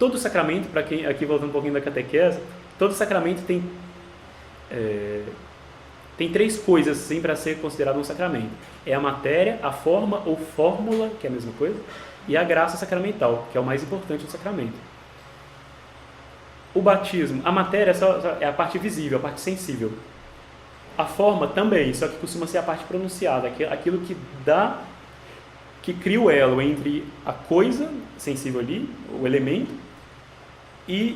todo sacramento, para quem, aqui voltando um pouquinho da catequese, todo sacramento tem 3 coisas assim, para ser considerado um sacramento. É a matéria, a forma ou fórmula, que é a mesma coisa, e a graça sacramental, que é o mais importante do sacramento. O batismo, a matéria é a parte visível, a parte sensível. A forma também, só que costuma ser a parte pronunciada, aquilo que cria o elo entre a coisa sensível ali, o elemento, e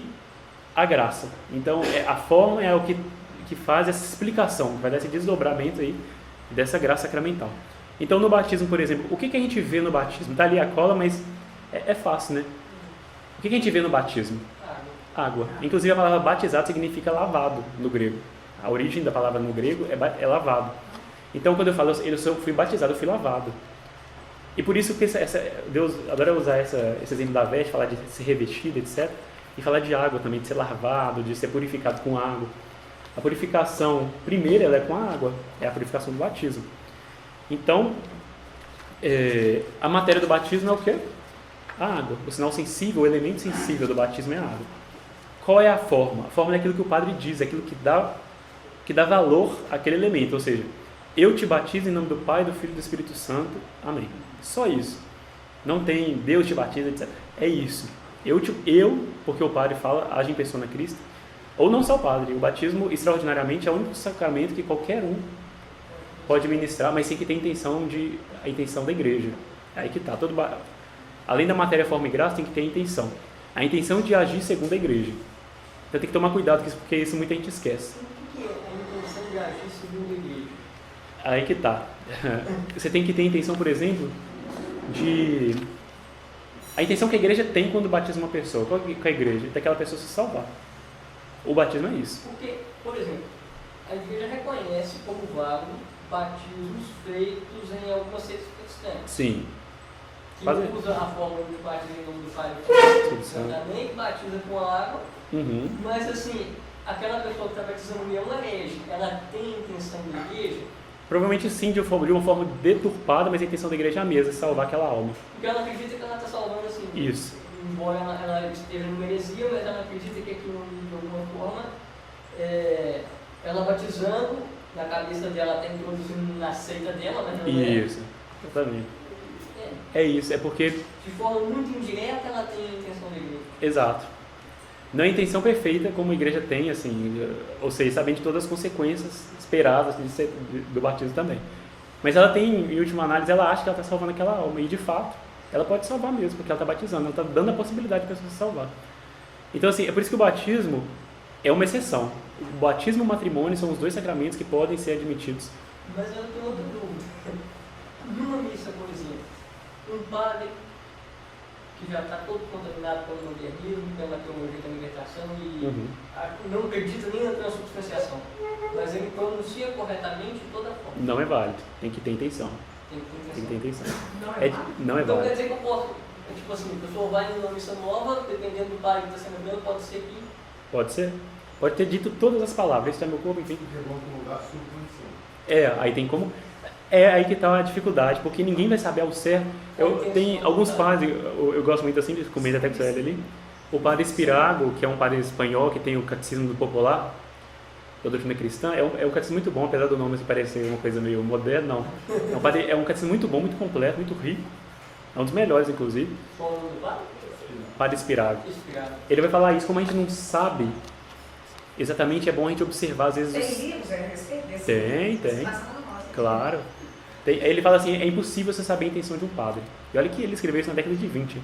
a graça. Então, a forma é o que faz essa explicação, que vai dar esse desdobramento aí dessa graça sacramental. Então, no batismo, por exemplo, o que a gente vê no batismo? Está ali a cola, mas é fácil, né? O que a gente vê no batismo? Água. Inclusive, a palavra batizado significa lavado no grego. A origem da palavra no grego é lavado. Então, quando eu falo, eu fui batizado, eu fui lavado. E por isso que Deus adora usar esse exemplo da veste, falar de ser revestido, etc. E falar de água também, de ser lavado, de ser purificado com água. A purificação primeira ela é com a água, é a purificação do batismo. Então, a matéria do batismo é o quê? A água. O sinal sensível, o elemento sensível do batismo é a água. Qual é a forma? A forma é aquilo que o padre diz, aquilo que dá valor àquele elemento. Ou seja, eu te batizo em nome do Pai, do Filho e do Espírito Santo. Amém. Só isso. Não tem Deus te batiza, etc. É isso. Eu, porque o padre fala, age em persona Cristo, ou não só o padre. O batismo, extraordinariamente, é o único sacramento que qualquer um pode ministrar, mas tem que ter a intenção da igreja. Aí que está. Além da matéria, forma e graça, tem que ter a intenção. A intenção de agir segundo a igreja. Então tem que tomar cuidado com isso, porque isso muita gente esquece. O que é a intenção de agir segundo a igreja? Aí que está. Você tem que ter a intenção, por exemplo, a intenção que a igreja tem quando batiza uma pessoa. Qual é a igreja? Daquela pessoa se salvar. O batismo é isso. Porque, por exemplo, a igreja reconhece como válido batismos feitos em algumas seitas protestantes. Sim. Que usa a fórmula de batismo em nome do Pai e do Filho, também batiza com água, mas assim, aquela pessoa que está batizando ela herege, ela tem a intenção da igreja? Provavelmente sim, de uma forma deturpada, mas a intenção da igreja é a mesma, salvar aquela alma. Porque ela acredita que ela está salvando assim. Isso. Embora ela esteja numa heresia, mas ela acredita que aquilo, de alguma forma, ela batizando, na cabeça dela está introduzindo na seita dela, mas não é. Isso, exatamente. É isso, é porque... De forma muito indireta, ela tem a intenção da igreja. Exato. Não é a intenção perfeita como a igreja tem, assim, ou seja, sabendo de todas as consequências esperadas do batismo também. Mas ela tem, em última análise, ela acha que ela está salvando aquela alma, e de fato, ela pode salvar mesmo, porque ela está batizando, ela está dando a possibilidade de a pessoa se salvar. Então, assim, é por isso que o batismo é uma exceção. O batismo e o matrimônio são os 2 sacramentos que podem ser admitidos. Mas eu tenho outra dúvida. Numa missa, por exemplo, um padre que já está todo contaminado pelo modernismo, pela teologia da libertação e não acredita nem na transubstanciação, mas ele pronuncia corretamente toda a forma. Não é válido, tem que ter intenção. Tem que ter intenção. Não é então válido. quer dizer que eu posso, tipo assim, a pessoa vai numa missa nova, dependendo do padre que está celebrando, pode ser que... Pode ser. Pode ter dito todas as palavras, esse é meu corpo, enfim. Aí tem como... É aí que está a dificuldade, porque ninguém vai saber ao certo. Tem alguns padres, eu gosto muito assim, comenta até com o ali. O padre Espirago, que é um padre espanhol que tem o Catecismo do Popular, da doutrina cristã, é um catecismo muito bom, apesar do nome parecer uma coisa meio moderna, não. É um catecismo muito bom, muito completo, muito rico. É um dos melhores, inclusive. Qual o nome do padre? Padre Espirago. Ele vai falar isso, como a gente não sabe exatamente, é bom a gente observar às vezes... Tem livros a respeito desse? Tem. Claro. Ele fala assim, é impossível você saber a intenção de um padre. E olha que ele escreveu isso na década de 20.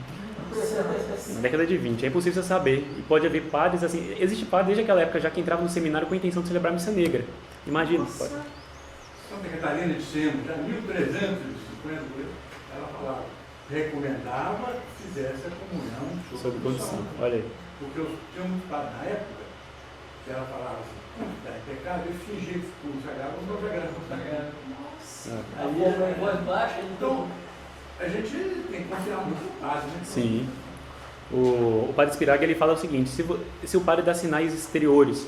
Na década de 20. É impossível você saber. E pode haver padres assim... Existe padre desde aquela época já que entrava no seminário com a intenção de celebrar a missa negra. Imagina. Santa Catarina de Sena, já em 1350, ela falava, recomendava que fizesse a comunhão sob condição. Olha aí. Porque eu tinha um padre na época que ela falava assim, é pecado, eu fingi que ficou sagrado, mas não sagrado. Aí é voz baixa, então a gente tem que confiar muito no padre, né? Sim. O padre Espiraga, ele fala o seguinte, se o padre dá sinais exteriores,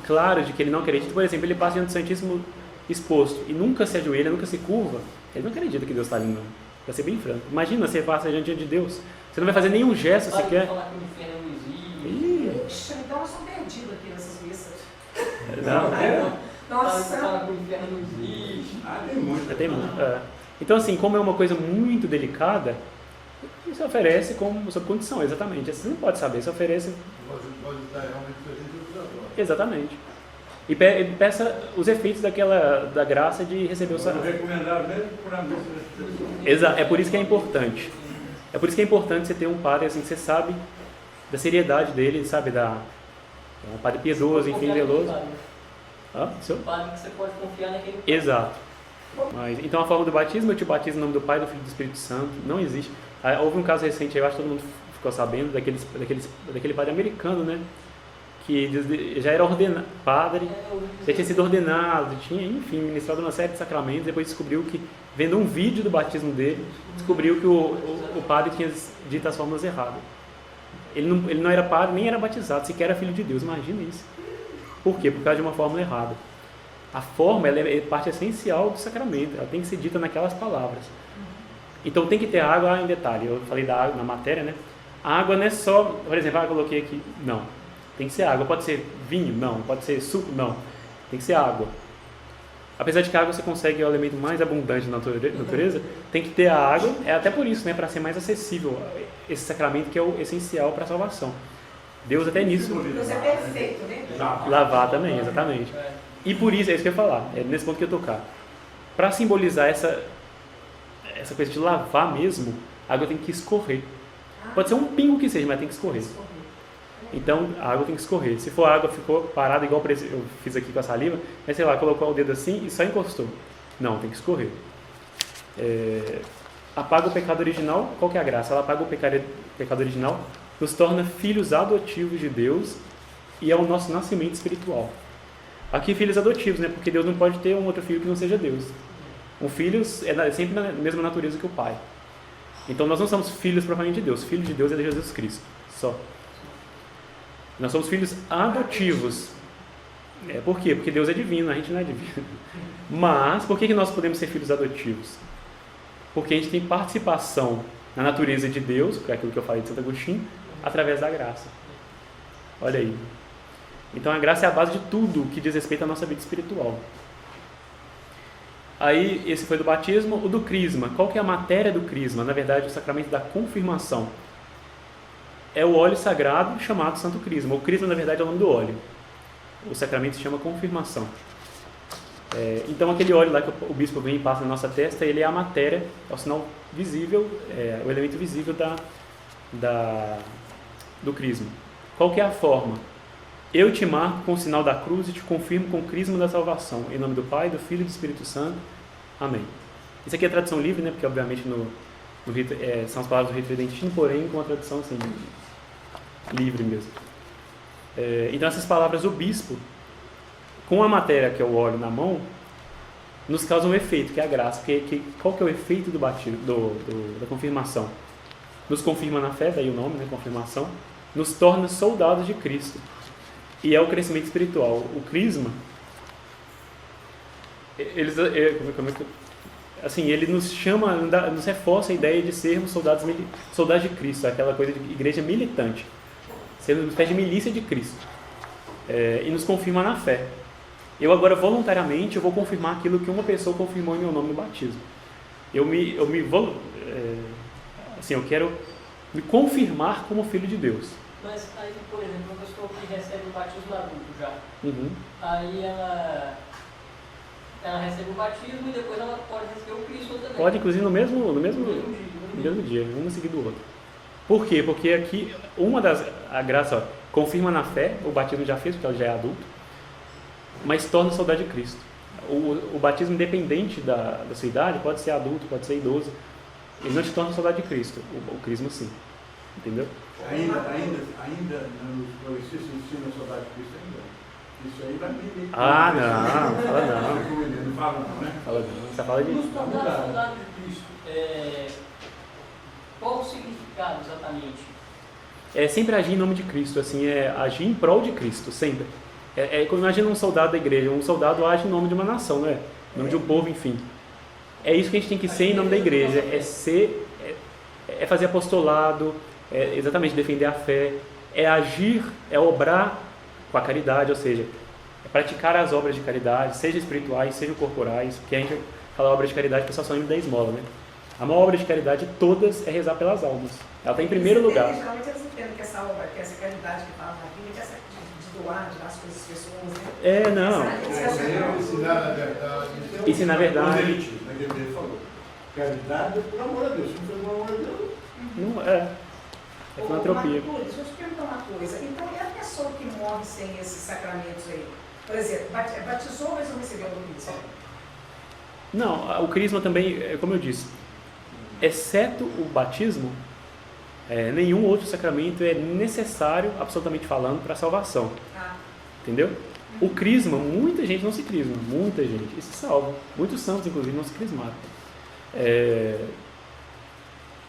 claro de que ele não acredita, por exemplo, ele passa diante do Santíssimo exposto e nunca se ajoelha, nunca se curva, ele não acredita que Deus está ali, não. Para ser bem franco. Imagina, você passa diante de Deus, Você não vai fazer nenhum gesto Para de sequer. falar que o inferno não existe. Ixi, então nós estamos perdidos aqui nessas missas. Não. Nossa. Fala que o inferno não existe. Tem muito. Tem muito. Então, assim, como é uma coisa muito delicada, você oferece como sob condição, exatamente. Você não pode saber, você oferece. Pode estar realmente presente no agora. Exatamente. E peça os efeitos da graça de receber o Eu salário. recomendar mesmo por a missa das pessoas. Exato, é por isso que é importante. É por isso que é importante você ter um padre assim, que você sabe da seriedade dele, sabe, um padre piedoso, enfim, zeloso. Um padre que você pode confiar naquele padre. Exato. Mas, então a forma do batismo, eu te batizo em nome do Pai, do Filho e do Espírito Santo, não existe. Houve um caso recente, eu acho que todo mundo ficou sabendo, daquele padre americano, né? Que já era padre, já tinha sido ordenado, tinha, enfim, ministrado uma série de sacramentos, depois descobriu que, vendo um vídeo do batismo dele, descobriu que o padre tinha dito as fórmulas erradas. Ele não era padre, nem era batizado, sequer era filho de Deus, imagina isso. Por quê? Por causa de uma fórmula errada. A forma, ela é parte essencial do sacramento, ela tem que ser dita naquelas palavras. Então tem que ter água em detalhe, eu falei da água na matéria, né? A água não é só, por exemplo, eu coloquei aqui, não. Tem que ser água. Pode ser vinho? Não. Pode ser suco? Não. Tem que ser água. Apesar de que a água você consegue o elemento mais abundante da natureza, tem que ter a água. É até por isso, né, para ser mais acessível esse sacramento que é o essencial para a salvação. Deus até nisso. Deus é perfeito, né? Lavar também, exatamente. E por isso, é isso que eu ia falar, é nesse ponto que eu ia tocar. Para simbolizar essa coisa de lavar mesmo, a água tem que escorrer. Pode ser um pingo que seja, mas tem que escorrer. Então, a água tem que escorrer. Se for a água, ficou parada, igual eu fiz aqui com a saliva, mas sei lá, colocou o dedo assim e só encostou. Não, tem que escorrer. Apaga o pecado original. Qual que é a graça? Ela apaga o pecado original, nos torna filhos adotivos de Deus e é o nosso nascimento espiritual. Aqui, filhos adotivos, né? Porque Deus não pode ter um outro filho que não seja Deus. Um filho é sempre na mesma natureza que o pai. Então, nós não somos filhos propriamente de Deus. Filho de Deus é de Jesus Cristo, só. Nós somos filhos adotivos. Por quê? Porque Deus é divino, a gente não é divino. Mas, por que nós podemos ser filhos adotivos? Porque a gente tem participação na natureza de Deus, que é aquilo que eu falei de Santo Agostinho, através da graça. Olha aí. Então a graça é a base de tudo que diz respeito à nossa vida espiritual. Aí, esse foi do batismo. O do crisma. Qual que é a matéria do crisma? Na verdade, o sacramento da confirmação. É o óleo sagrado chamado Santo Crisma. O crisma, na verdade, é o nome do óleo. O sacramento se chama confirmação. Então, aquele óleo lá que o bispo vem e passa na nossa testa, ele é a matéria, é o sinal visível, o elemento visível do crisma. Qual que é a forma? Eu te marco com o sinal da cruz e te confirmo com o crisma da salvação. Em nome do Pai, do Filho e do Espírito Santo. Amém. Isso aqui é tradução livre, né? Porque, obviamente, são as palavras do rito tridentino, porém, com uma tradução assim, livre mesmo. Então, essas palavras do bispo, com a matéria, que é o óleo na mão, nos causam um efeito, que é a graça. Qual que é o efeito do batismo, da confirmação? Nos confirma na fé, daí o nome, né, confirmação, nos torna soldados de Cristo. E é o crescimento espiritual. O crisma, ele nos chama, nos reforça a ideia de sermos soldados de Cristo, aquela coisa de igreja militante, sermos uma espécie de milícia de Cristo, e nos confirma na fé. Eu agora voluntariamente vou confirmar aquilo que uma pessoa confirmou em meu nome no batismo. Eu quero me confirmar como filho de Deus. Mas aí, por exemplo, uma pessoa que recebe o batismo adulto já, Uhum. aí ela recebe o batismo e depois ela pode receber o Cristo também. Pode, inclusive, no mesmo dia, um seguido do outro. Por quê? Porque aqui, a graça, confirma na fé, o batismo já fez, porque ela já é adulto, mas torna soldado de Cristo. O batismo, independente da sua idade, pode ser adulto, pode ser idoso, ele não te torna soldado de Cristo, o crisma sim. Entendeu? Ainda nos progressistas ensina soldado de Cristo ainda. Isso aí vai me... Ah, não, fala não. Não fala não, né? Fala não, você fala Nos disso. tornar soldado de Cristo, qual o significado exatamente? É sempre agir em nome de Cristo, assim, agir em prol de Cristo, sempre. Imagina um soldado da igreja, um soldado age em nome de uma nação, não é? Em nome de um povo, enfim. É isso que a gente tem que ser em nome da igreja, é fazer apostolado, é exatamente defender a fé, é agir, é obrar com a caridade, ou seja, é praticar as obras de caridade, seja espirituais, seja corporais, porque a gente fala obra de caridade, o pessoal só lembra da esmola, né? A maior obra de caridade de todas é rezar pelas almas. Ela está em primeiro lugar. Geralmente eles entendem que essa obra, que essa caridade que fala na Bíblia, que essa de doar, de dar as coisas às pessoas, né? Não. Ensinar a verdade. Ensinar a verdade. Ele falou. Caridade é por amor a Deus. Se não for por amor a Deus, Não é. É filantropia. Marcos, deixa eu te perguntar uma coisa. Então, e a pessoa que morre sem esses sacramentos aí? Por exemplo, batizou, mas não recebeu o crisma? Não, o crisma também, como eu disse, exceto o batismo, nenhum outro sacramento é necessário, absolutamente falando, para a salvação. Ah. Entendeu? O crisma, muita gente não se crisma, muita gente, e se salva. Muitos santos, inclusive, não se crismaram.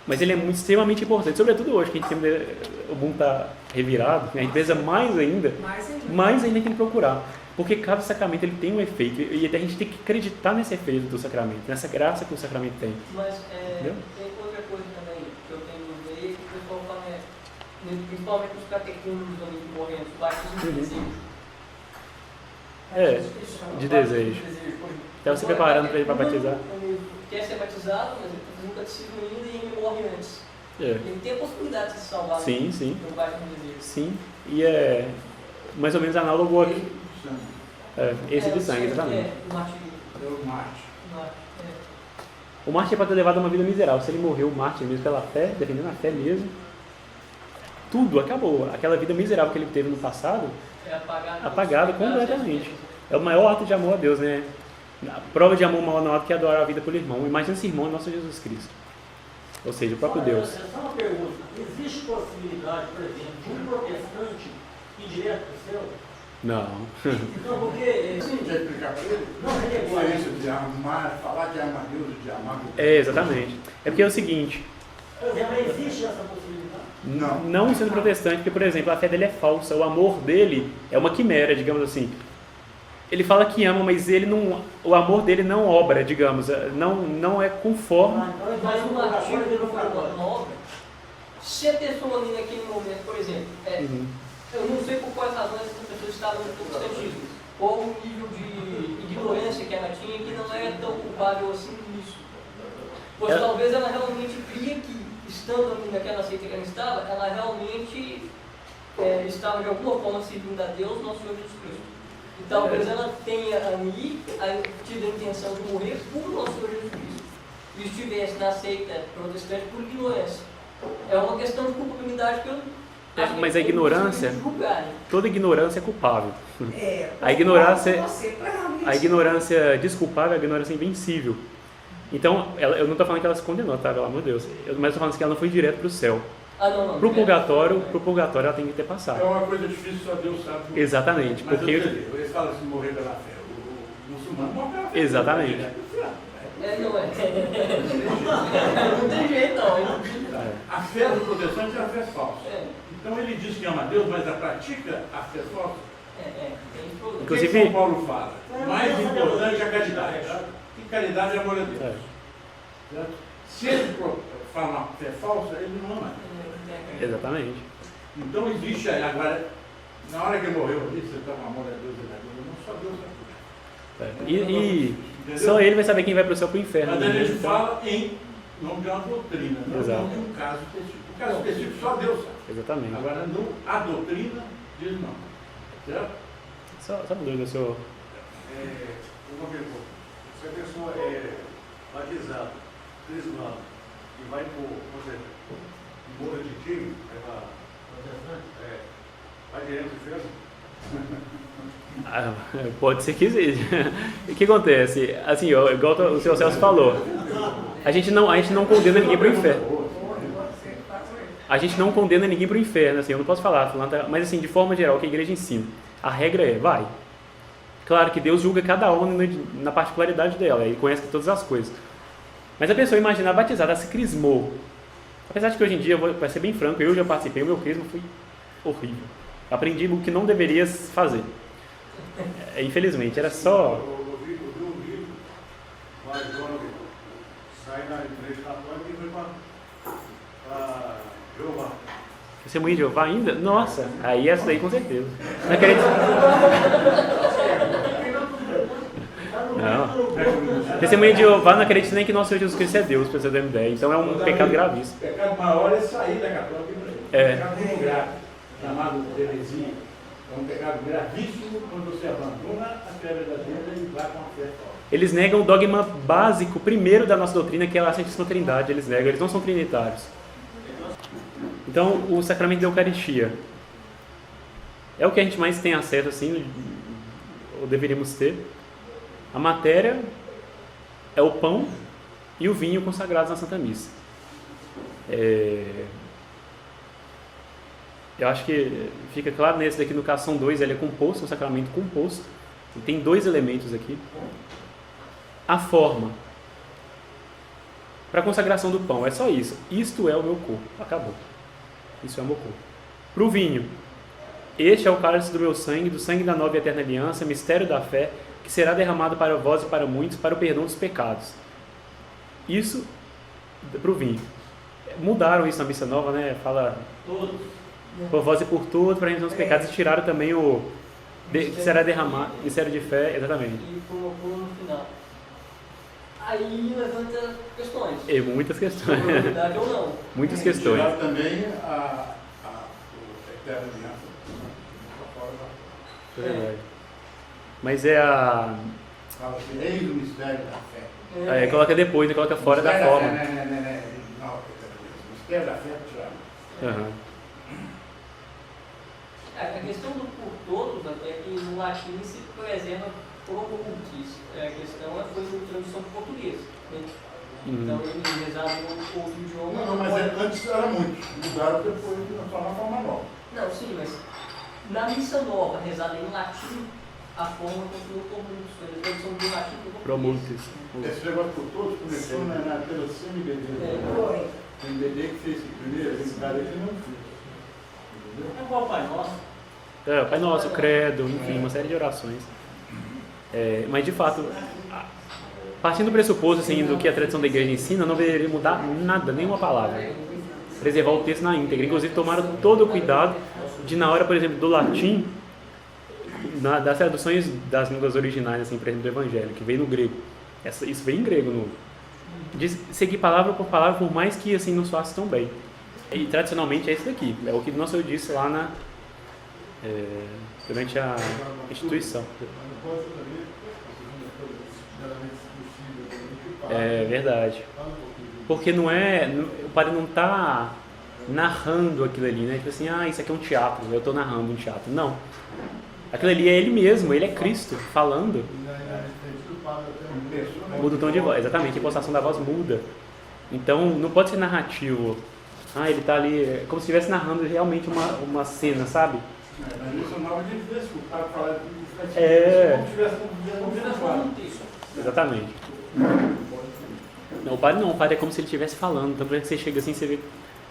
Mas ele é extremamente importante, sobretudo hoje, que a gente o mundo está revirado, a gente precisa mais ainda tem que procurar. Porque cada sacramento ele tem um efeito, e a gente tem que acreditar nesse efeito do sacramento, nessa graça que o sacramento tem. Mas tem outra coisa também que eu tenho dúvida aí, que o pessoal fala, principalmente os catequismos do morrendo, o batismo de desejo. De desejo. Estava se preparando para ir para batizar. Quer ser batizado, mas ele está fazendo catecismo ainda e ele morre antes. Ele tem a possibilidade de se salvar. Sim. No batismo de desejo. Sim, e é mais ou menos análogo aqui. Esse de sangue, exatamente. O martírio. o Marte. O mártir é para ter levado uma vida miserável. Se ele morreu mártir mesmo pela fé, defendendo a fé mesmo, tudo acabou. Aquela vida miserável que ele teve no passado, apagado completamente. É o maior ato de amor a Deus, né? A prova de amor maior que é adorar a vida pelo irmão. Imagina esse irmão, nosso Jesus Cristo. Ou seja, o próprio Deus. Só uma pergunta. Existe possibilidade, por exemplo, de um protestante ir direto para o céu? Não. Não, porque... Você já explicar para ele? Não, A ele diferença de amar, falar de amar Deus e de amar o Exatamente. É porque é o seguinte, Mas existe essa possibilidade? não sendo protestante, porque, por exemplo, a fé dele é falsa, o amor dele é uma quimera, digamos assim. Ele fala que ama, mas o amor dele não obra, digamos, não é conforme. Mas o martírio ele não foi uma obra. Se a pessoa ali naquele momento, por exemplo, eu não sei por quais razões essa pessoa estava no protestantismo, ou o nível de ignorância que ela tinha, que não era tão culpável assim nisso. Pois talvez ela realmente cria que, estando ali naquela seita que ela estava, ela realmente estava de alguma forma servindo a Deus, nosso Senhor Jesus Cristo. E talvez ela tenha ali tido a intenção de morrer por nosso Senhor Jesus Cristo. E estivesse na seita protestante por ignorância. É uma questão de culpabilidade que eu acho Mas que a ignorância, julgar, né? toda ignorância é culpável. A ignorância desculpável é a ignorância invencível. Então, eu não estou falando que ela se condenou, tá? Pelo amor de Deus. Mas estou falando que ela não foi direto para o céu. Não. Pro purgatório ela tem que ter passado. É uma coisa difícil, só Deus sabe. Exatamente. Mas Porque eles falam se morrer pela fé. O muçulmano morre pela fé. Exatamente. Não é. Não tem jeito, não. A fé do protestante é a fé falsa. Então ele diz que ama Deus, mas a pratica a fé falsa. Tem problema. Inclusive- O que São Paulo fala? Mais importante é a caridade. E caridade é amor a Deus. Certo? Se ele fala uma fé falsa, ele não ama. Exatamente. Então existe aí, agora, na hora que ele morreu ali, você está com amor a Deus, não só Deus sabe. E só ele vai saber quem vai para o céu ou para o inferno. Mas a gente Então, fala em nome de uma doutrina, não Exato. de um caso específico. O caso específico só Deus sabe. Exatamente. Agora, a doutrina diz não. Certo? Só uma dúvida, senhor. Uma pergunta. Se a pessoa é batizada, crismada, e vai por exemplo, muda de time, vai direto do inferno? Pode ser que seja. O que acontece? Assim, igual o senhor Celso falou, a gente não condena ninguém para o inferno. A gente não condena ninguém para o inferno, assim, eu não posso falar, mas assim, de forma geral, o que a igreja ensina? A regra é, vai. Claro que Deus julga cada um na particularidade dela, Ele conhece todas as coisas. Mas a pessoa imaginar batizada, ela se crismou. Apesar de que hoje em dia, para ser bem franco, eu já participei, o meu crisma foi horrível. Aprendi o que não deveria fazer. Infelizmente, era só... Eu vi um vídeo, mais jovem, sai da igreja católica e foi para Testemunha de Jeová ainda? Nossa, aí essa daí com certeza. Não acredito. Não. Testemunha de Jeová não acredita nem que nosso Senhor Jesus Cristo é Deus, para você ter uma ideia. Então é um pecado gravíssimo. O pecado maior é sair da católica e É. pecado muito grave, chamado de heresia. É um pecado gravíssimo quando você abandona a fé verdadeira e vai com a fé falsa. Eles negam o dogma básico, primeiro da nossa doutrina, que é a Santíssima Trindade. Eles negam, eles não são trinitários. Então, o sacramento da Eucaristia é o que a gente mais tem acesso, assim, ou deveríamos ter. A matéria é o pão e o vinho consagrados na Santa Missa. Eu acho que fica claro nesse daqui no caso são dois, ele é composto, um sacramento composto. E tem dois elementos aqui. A forma. Para a consagração do pão, é só isso. Isto é o meu corpo. Acabou. Isso é o meu corpo. Para o vinho. Este é o cálice do meu sangue, do sangue da nova e eterna aliança, mistério da fé, que será derramado para vós e para muitos, para o perdão dos pecados. Isso para o vinho. Mudaram isso na missa nova, né? Fala Todos. por vós e por todos, para a remissão dos pecados, e tiraram também o que será derramado, mistério de fé, exatamente. E colocou no final. Aí levanta questões. E muitas questões. Se é verdade ou não. Muitas E questões. tiraram também o eterno aliança. É verdade. Mas é a. Fala assim, eis o mistério da fé. Aí coloca depois, né? Coloca fora da Mistério forma. Não, o mistério da fé tiraram. Aham. A questão do por todos, até que no latim se preserva pro multis. A questão foi uma tradução para português. Né? Então ele rezava em outro idioma. Não, mas antes era muito. Mudaram depois de transformar na forma nova. Não, sim, mas na missa nova, rezada em latim, a forma continua por multis. Foi a tradução do latim para o Pro português. multis. Esse negócio por todos começou pela CMBD. Foi. O MBD que fez isso primeiro, esse cara ele não fez. Entendeu? É igual o Pai Nosso. É, Pai Nosso, Credo, enfim, uma série de orações. Mas de fato, partindo do pressuposto assim, do que a tradição da igreja ensina, não deveria mudar nada, nenhuma palavra. Preservar o texto na íntegra. Inclusive tomaram todo o cuidado de, na hora, por exemplo, do latim, das traduções das línguas originais, assim, por exemplo, do Evangelho, que veio no grego. Isso veio em grego, de seguir palavra, por mais que assim não soasse tão bem. E tradicionalmente é isso daqui, é o que Nosso Senhor disse lá durante a instituição. É verdade. Porque o padre não está narrando aquilo ali, né? Tipo assim, isso aqui é um teatro, eu estou narrando um teatro. Não. Aquilo ali é ele mesmo, ele é Cristo falando. Muda o tom de voz, exatamente, a impostação da voz muda. Então não pode ser narrativo. Ele está ali, como se estivesse narrando realmente uma cena, sabe? Na missa nova a gente vê se o cara falar como se tivesse convidado. Exatamente. Não, o padre é como se ele estivesse falando. Então, quando você chega assim, você vê.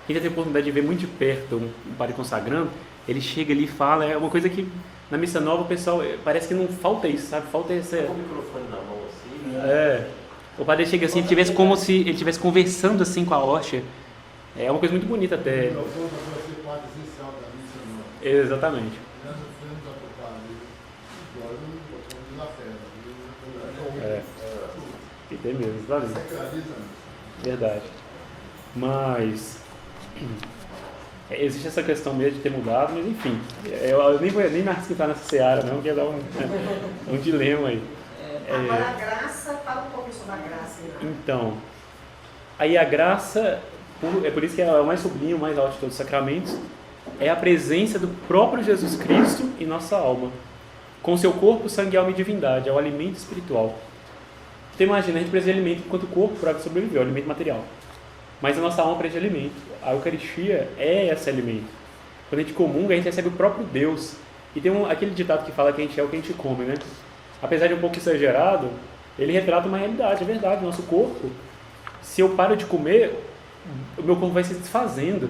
Quem já tem a oportunidade de ver muito de perto um padre consagrando, ele chega ali e fala. É uma coisa que na missa nova o pessoal parece que não falta isso, sabe? Falta essa. Com o microfone na mão assim. O padre chega assim, tivesse como se ele estivesse conversando assim com a hóstia. É uma coisa muito bonita até. Exatamente. Tem mesmo, exatamente. Verdade. Mas existe essa questão mesmo de ter mudado, mas enfim, eu nem me arrisco entrar nessa seara, não, porque ia dar um dilema aí. Agora a graça, fala um pouco sobre a graça. Então, aí a graça, é por isso que é o mais sublime, o mais alto de todos os sacramentos, é a presença do próprio Jesus Cristo em nossa alma, com seu corpo, sangue, alma e divindade, é o alimento espiritual. Então imagina, a gente precisa de alimento enquanto o corpo para sobreviver, o alimento material. Mas a nossa alma precisa de alimento. A Eucaristia é esse alimento. Quando a gente comunga, a gente recebe o próprio Deus. E tem aquele ditado que fala que a gente é o que a gente come, né? Apesar de um pouco exagerado, ele retrata uma realidade, é verdade. Nosso corpo, se eu paro de comer, o meu corpo vai se desfazendo.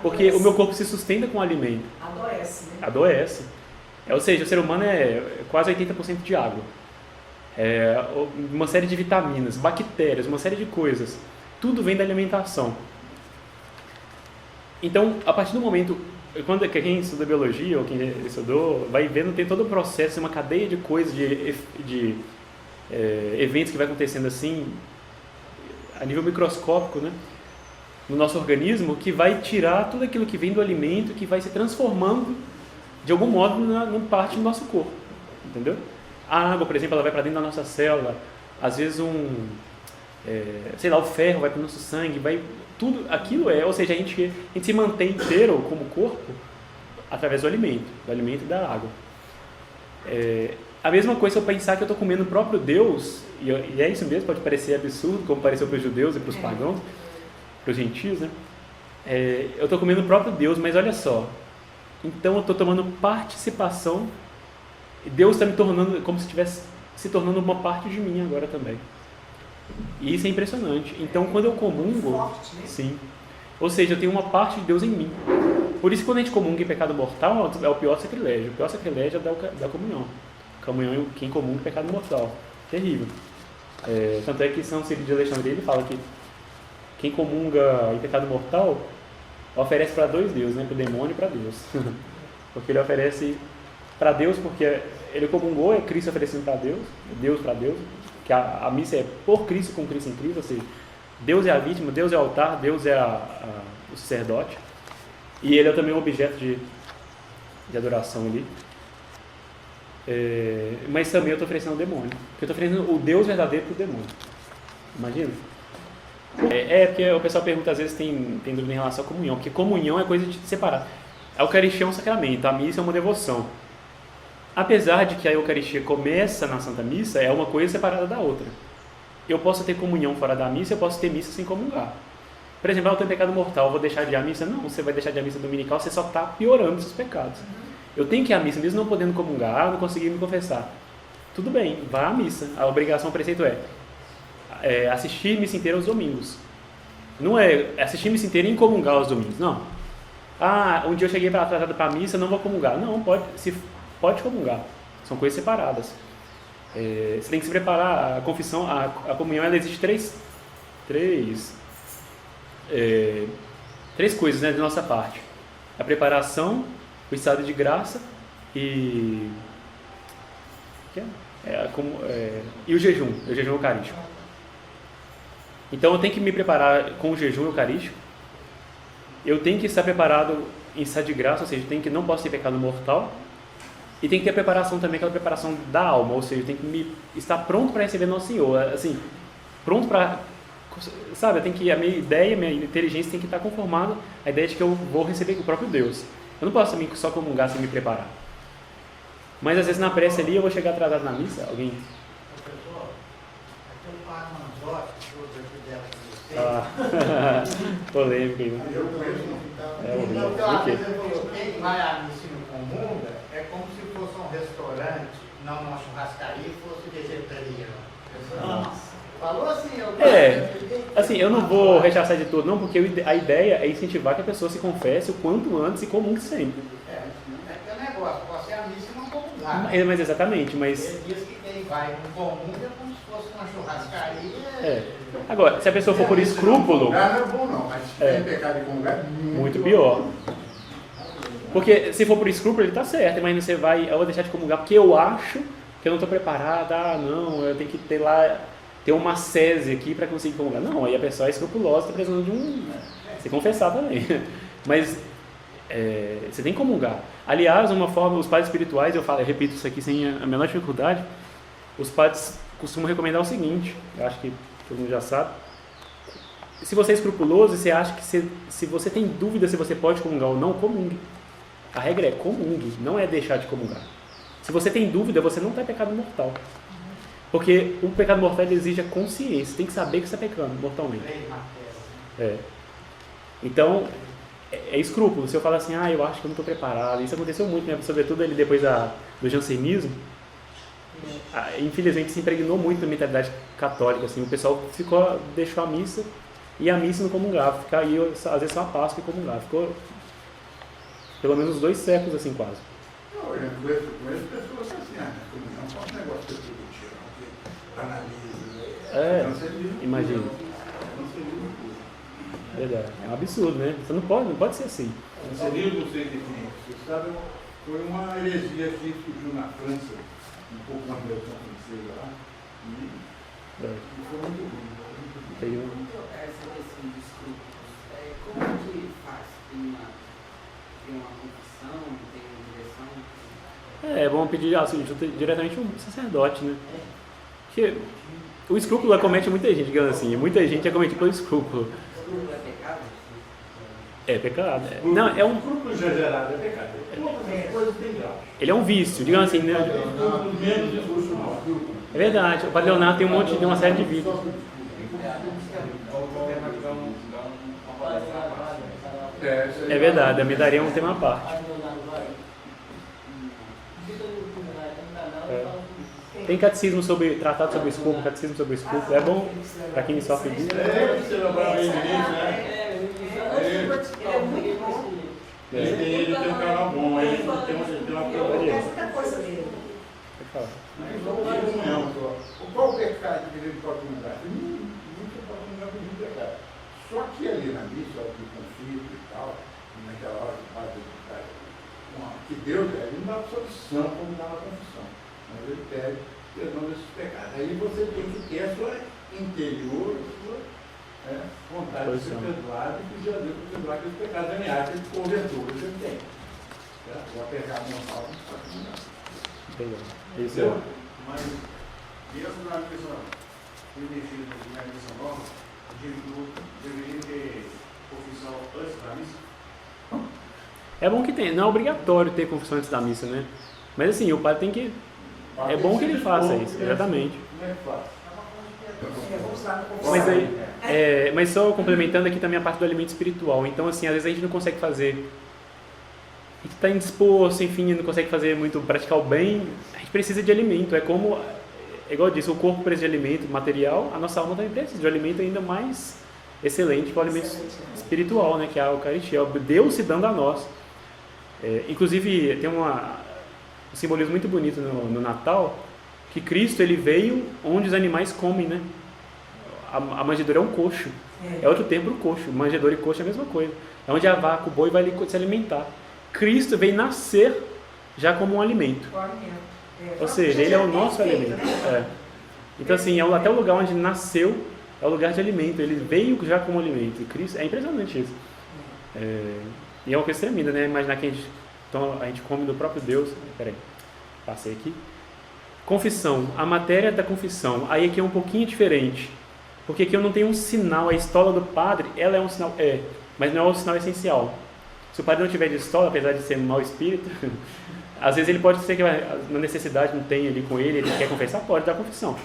Porque o meu corpo se sustenta com o alimento. Adoece, né? Adoece. Ou seja, o ser humano é quase 80% de água. Uma série de vitaminas, bactérias, uma série de coisas. Tudo vem da alimentação. Então, a partir do momento, quando quem estuda biologia ou quem estudou, vai vendo, tem todo o processo, uma cadeia de coisas, de eventos que vai acontecendo assim, a nível microscópico, né, no nosso organismo, que vai tirar tudo aquilo que vem do alimento, que vai se transformando, de algum modo, numa parte do nosso corpo, entendeu? A água, por exemplo, ela vai para dentro da nossa célula, às vezes sei lá, o ferro vai para o nosso sangue, vai, tudo aquilo ou seja, a gente se mantém inteiro como corpo através do alimento e da água. A mesma coisa se eu pensar que eu estou comendo o próprio Deus, e é isso mesmo, pode parecer absurdo, como pareceu para os judeus e para os pagãos, para os gentios, né? Eu estou comendo o próprio Deus, mas olha só, então eu estou tomando participação, e Deus está me tornando, como se estivesse se tornando uma parte de mim agora também. E isso é impressionante. Então, quando eu comungo, forte, né? sim, ou seja, eu tenho uma parte de Deus em mim. Por isso, quando a gente comunga em pecado mortal, é o pior sacrilégio. O pior sacrilégio é da comunhão. Comunhão é quem comunga em pecado mortal. Terrível. Tanto é que São Círio de Alexandria, ele fala que quem comunga em pecado mortal oferece para dois deuses, né? Para o demônio e para Deus. Porque ele oferece para Deus, porque ele comungou, é Cristo oferecendo para Deus, Deus para Deus, que a missa é por Cristo, com Cristo em Cristo, ou seja, Deus é a vítima, Deus é o altar, Deus é o sacerdote, e ele é também um objeto de adoração ali. Mas também eu estou oferecendo ao demônio, porque eu estou oferecendo o Deus verdadeiro para o demônio. Imagina? Porque o pessoal pergunta, às vezes tem dúvida em relação à comunhão, porque comunhão é coisa de separar. A Eucaristia é um sacramento, a missa é uma devoção. Apesar de que a Eucaristia começa na Santa Missa, é uma coisa separada da outra. Eu posso ter comunhão fora da missa, eu posso ter missa sem comungar. Por exemplo, eu tenho pecado mortal, eu vou deixar de ir à missa? Não, você vai deixar de ir à missa dominical, você só está piorando os seus pecados. Eu tenho que ir à missa, mesmo não podendo comungar, não consegui me confessar. Tudo bem, vá à missa. A obrigação, o preceito é assistir missa inteira aos domingos. Não é assistir missa inteira e comungar aos domingos, não. Um dia eu cheguei atrasado para a missa, não vou comungar. Não, pode comungar. São coisas separadas. Você tem que se preparar. A confissão, a comunhão, ela existe três coisas, né, da nossa parte: a preparação, o estado de graça e o jejum eucarístico. Então eu tenho que me preparar com o jejum eucarístico, eu tenho que estar preparado em estado de graça, ou seja, não posso ter pecado mortal, e tem que ter a preparação também, aquela preparação da alma, ou seja, eu tenho que estar pronto para receber Nosso Senhor, assim, pronto para, sabe, a minha ideia, minha inteligência tem que estar conformada à ideia de que eu vou receber o próprio Deus. Eu não posso também só comungar sem me preparar. Mas às vezes na prece ali eu vou chegar atrasado na missa, alguém... Professor, aquele padre Manzotti, que trouxe aqui dela com você. Polêmica aí, né? Eu conheço. Horrível. Então, Por quê? ele falou, quem vai à missa e não comunga é como se fosse um restaurante, não uma churrascaria, e fosse vegetariano. Nossa. Falou assim, Assim, eu não vou rechaçar de tudo, não, porque a ideia é incentivar que a pessoa se confesse o quanto antes e comungue sempre. É aquele negócio, pode ser a missa e não comungar. Mas exatamente, mas... Ele diz que quem vai no comunga é como se fosse uma churrascaria. Agora, se a pessoa for por escrúpulo... Comungar não é bom não, mas se tem pecado de comungar, muito pior. Porque se for por escrúpulo, ele está certo, mas você eu vou deixar de comungar porque eu acho que eu não estou preparado, não, eu tenho que ter uma sese aqui para conseguir comungar. Não, aí a pessoa é escrupulosa, está precisando de se confessar também. Mas você tem que comungar. Aliás, uma forma, os padres espirituais, eu repito isso aqui sem a menor dificuldade, os padres costumam recomendar o seguinte, eu acho que todo mundo já sabe: se você é escrupuloso e você acha que se você tem dúvida se você pode comungar ou não, comungue. A regra é comungue, não é deixar de comungar. Se você tem dúvida, você não está em pecado mortal. Porque o pecado mortal exige a consciência, você tem que saber que você está pecando mortalmente. Então, é escrúpulo. Se eu falar assim, eu acho que eu não estou preparado, isso aconteceu muito, né? Sobretudo ele depois do jansenismo, infelizmente se impregnou muito na mentalidade católica, assim, o pessoal deixou a missa e a missa não comungava, aí às vezes só a Páscoa e comungava, ficou pelo menos uns 2 séculos assim quase. Eu conheço pessoas assim, comunhão não é um negócio que eu analisa, imagina. Verdade. É um absurdo, né? Você não pode ser assim. Esse livro, não sei definir, você sabe, foi uma heresia que surgiu na França, um pouco na Revolução Francesa lá, e foi muito ruim. Tem um... Essa questão de escrúpulos, como que faz? Tem uma confissão, tem uma direção? É bom pedir assim, diretamente um sacerdote, né? Porque o escrúpulo acomete muita gente, digamos assim. Muita gente é cometida pelo escrúpulo. Escrúpulo é pecado? É pecado. Não, é um... Escrúpulo exagerado é pecado. Todas as coisas têm grau. Ele é um vício, digamos assim, né? Escrúpulo menos escrúpulo mal. É verdade. O Padre Leonardo tem uma série de vícios. É verdade, eu me daria um tema à parte. Tem catecismo tratado sobre o escrúpulo, catecismo sobre o escrúpulo. É bom para quem sofre disso. Você lembrar bem disso, né? Ele tem um canal bom, ele tem uma Muita coisa dele. Pode falar. Qual o pecado que ele pode mudar? Nunca pode mudar nenhum pecado. Só que ali na missa, o conflito e tal, naquela hora que faz que Deus ele não dá absolução como dá na confissão, mas ele pede perdão desses pecados. Aí você tem que ter a sua interior, a sua vontade de ser perdoado e pedir a Deus para perdoar aqueles pecados ameaças de cobertura que ele tem. O pecado mortal não pode mudar. Isso é. Mas, mesmo na missa primitiva, na missa nova, o indivíduo deveria ter confissão antes da missa? É bom que tenha, não é obrigatório ter confissão antes da missa, né? Mas assim, o padre tem que... É bom que ele faça isso, exatamente. Como é que faz? Mas aí, mas só complementando aqui também a parte do alimento espiritual. Então, assim, às vezes a gente não consegue fazer... A gente está indisposto, enfim, não consegue fazer muito, praticar o bem. A gente precisa de alimento. É igual eu disse, o corpo precisa de alimento material, a nossa alma também precisa de um alimento ainda mais excelente, que é o alimento espiritual, né? Que é a Eucaristia, é Deus se dando a nós. Inclusive, tem um simbolismo muito bonito no Natal, que Cristo ele veio onde os animais comem, né? A manjedoura é um coxo. É outro templo coxo. Manjedoura e coxo é a mesma coisa. É onde a vaca, o boi vai ali se alimentar. Cristo veio nascer já como um alimento. Ou seja, ele é o nosso alimento. Então, assim, até o lugar onde nasceu é o lugar de alimento. Ele veio já como alimento. E Cristo, é impressionante isso. E é uma coisa tremenda, né? Imaginar que a gente come do próprio Deus. Peraí, passei aqui. Confissão, a matéria da confissão. Aí aqui é um pouquinho diferente. Porque aqui eu não tenho um sinal. A estola do padre, ela é um sinal, mas não é um sinal essencial. Se o padre não tiver de estola, apesar de ser um mau espírito, às vezes ele pode ser que na necessidade não tem ali com ele quer confessar, pode dar confissão.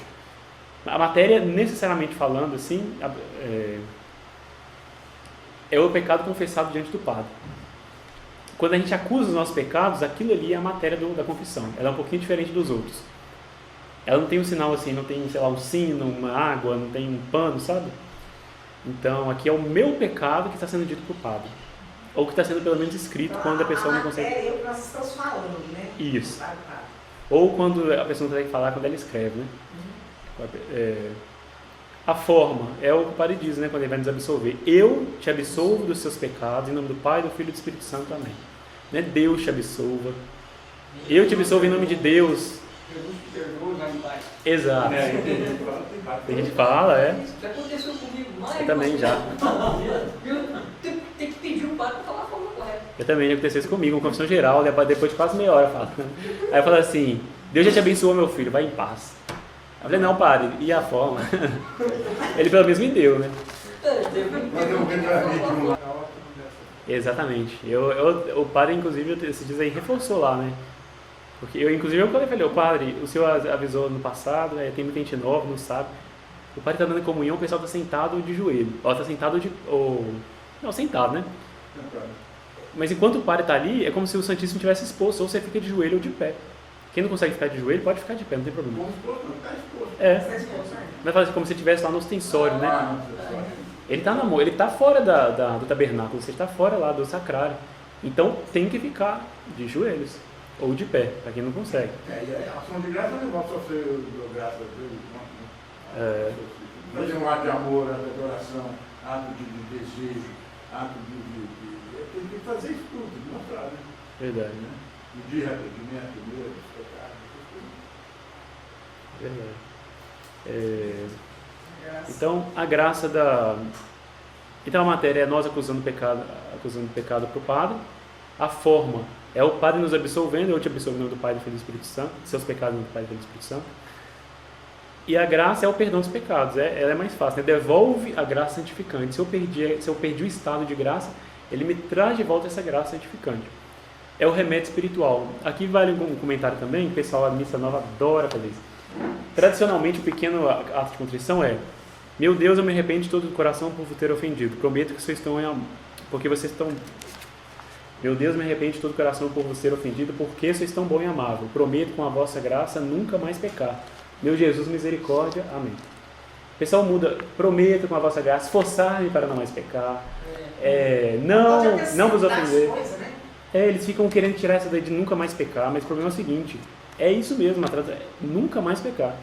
A matéria, necessariamente falando, assim, é o pecado confessado diante do padre. Quando a gente acusa os nossos pecados, aquilo ali é a matéria da confissão. Ela é um pouquinho diferente dos outros. Ela não tem um sinal assim, não tem, sei lá, um sino, uma água, não tem um pano, sabe? Então, aqui é o meu pecado que está sendo dito para o padre. Ou que está sendo pelo menos escrito quando a pessoa não consegue... É o que nós estamos falando, né? Isso. Ou quando a pessoa não consegue falar, quando ela escreve, né? A forma é o que o padre diz, né? Quando ele vai nos absolver. Eu te absolvo dos seus pecados, em nome do Pai, do Filho e do Espírito Santo. Amém. Não é Deus te absolva. Eu te absolvo em nome de Deus. Exato. Tem gente que fala, Isso aconteceu comigo mais. Eu também já. Eu tenho que pedir o padre para falar a forma correta. Eu também já aconteceu isso comigo, uma confissão geral, depois de quase meia hora falando. Aí eu falo assim, Deus já te abençoou, meu filho, vai em paz. Eu falei, não, padre, e a forma? Ele pelo menos me deu, né? Exatamente. O padre, inclusive, esses dias aí reforçou lá, né? Porque eu falei, o padre, o senhor avisou no passado, tem muita gente nova, não sabe. O padre está dando comunhão, o pessoal está sentado de joelho. Ou está sentado não, sentado, né? Mas enquanto o padre está ali, é como se o Santíssimo tivesse exposto, ou você fica de joelho ou de pé. Quem não consegue ficar de joelho, pode ficar de pé, não tem problema. Vai fazer como se estivesse lá no ostensório, né? Ele está fora do tabernáculo, você está fora lá do sacrário. Então tem que ficar de joelhos. Ou de pé, para quem não consegue. A ação de graça não vai sofrer graça a Deus. Fazer um ato de amor, de adoração ato de desejo, ato tem que fazer isso tudo, mostrar, né? Verdade, né? De arrependimento, medo, pecado, Verdade. Então, a graça da... Então, a matéria é nós acusando o pecado para o Padre. A forma é o Padre nos absolvendo, eu te absolvo em nome do Pai, do Filho e do Espírito Santo, seus pecados em nome do Pai, do Filho e do Espírito Santo. E a graça é o perdão dos pecados, ela é mais fácil, né? Devolve a graça santificante. Se eu perdi o estado de graça, ele me traz de volta essa graça santificante. É o remédio espiritual. Aqui vale um comentário também, o pessoal da Missa Nova adora fazer isso. Tradicionalmente, o pequeno ato de contrição é: meu Deus, eu me arrependo de todo o coração por ter ofendido. Prometo que vocês estão porque vocês estão... Meu Deus, me arrependo de todo o coração por você ter ofendido, porque vocês estão bom e amável. Prometo com a vossa graça nunca mais pecar. Meu Jesus, misericórdia. Amém. O pessoal muda: prometo com a vossa graça esforçar-me para não mais pecar. Não vos ofender. Eles ficam querendo tirar essa daí de nunca mais pecar, mas o problema é o seguinte: é isso mesmo, nunca mais pecar.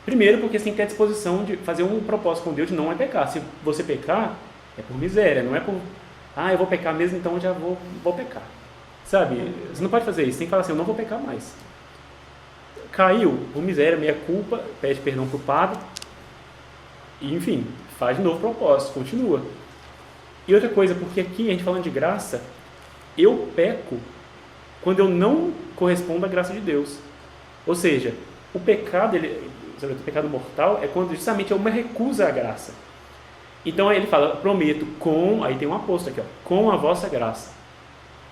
Primeiro, porque você tem que ter a disposição de fazer um propósito com Deus de não é pecar. Se você pecar, é por miséria, não é por... eu vou pecar mesmo, então eu já vou pecar. Sabe? Você não pode fazer isso, tem que falar assim: eu não vou pecar mais. Caiu, por miséria, meia culpa, pede perdão para o Padre, e enfim, faz de novo propósito, continua. E outra coisa, porque aqui a gente falando de graça, eu peco quando eu não correspondo à graça de Deus. Ou seja, o pecado, o pecado mortal é quando justamente eu me recuso à graça. Então aí ele fala: prometo com, aí tem um aposto aqui, ó, com a vossa graça.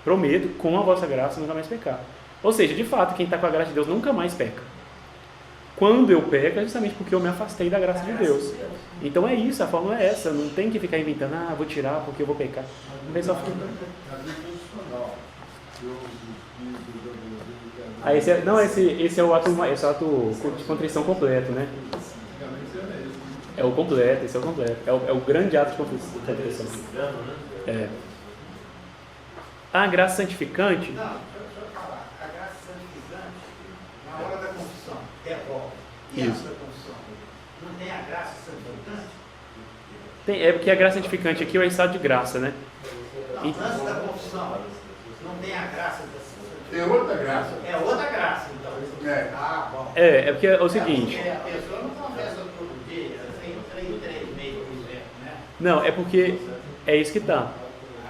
Prometo com a vossa graça nunca mais pecar. Ou seja, de fato, quem está com a graça de Deus nunca mais peca. Quando eu peco é justamente porque eu me afastei da graça de Deus. Então é isso, a fórmula é essa. Não tem que ficar inventando: vou tirar porque eu vou pecar. O pessoal fica... Esse é o ato de contrição completo, né? É o completo, esse é o completo. É o grande ato de contrição. A graça santificante... Não, deixa eu falar. A graça santificante, na hora da confissão, devolve. E antes da confissão, não tem a graça santificante? É porque a graça santificante aqui é o estado de graça, né? Não, antes da confissão, não tem a graça da santificação. Tem outra graça. É outra graça, então. Bom. É porque é o seguinte... Porque a pessoa não confessa todo dia, tem 3 meses, por exemplo, né? Não, é porque é isso que está.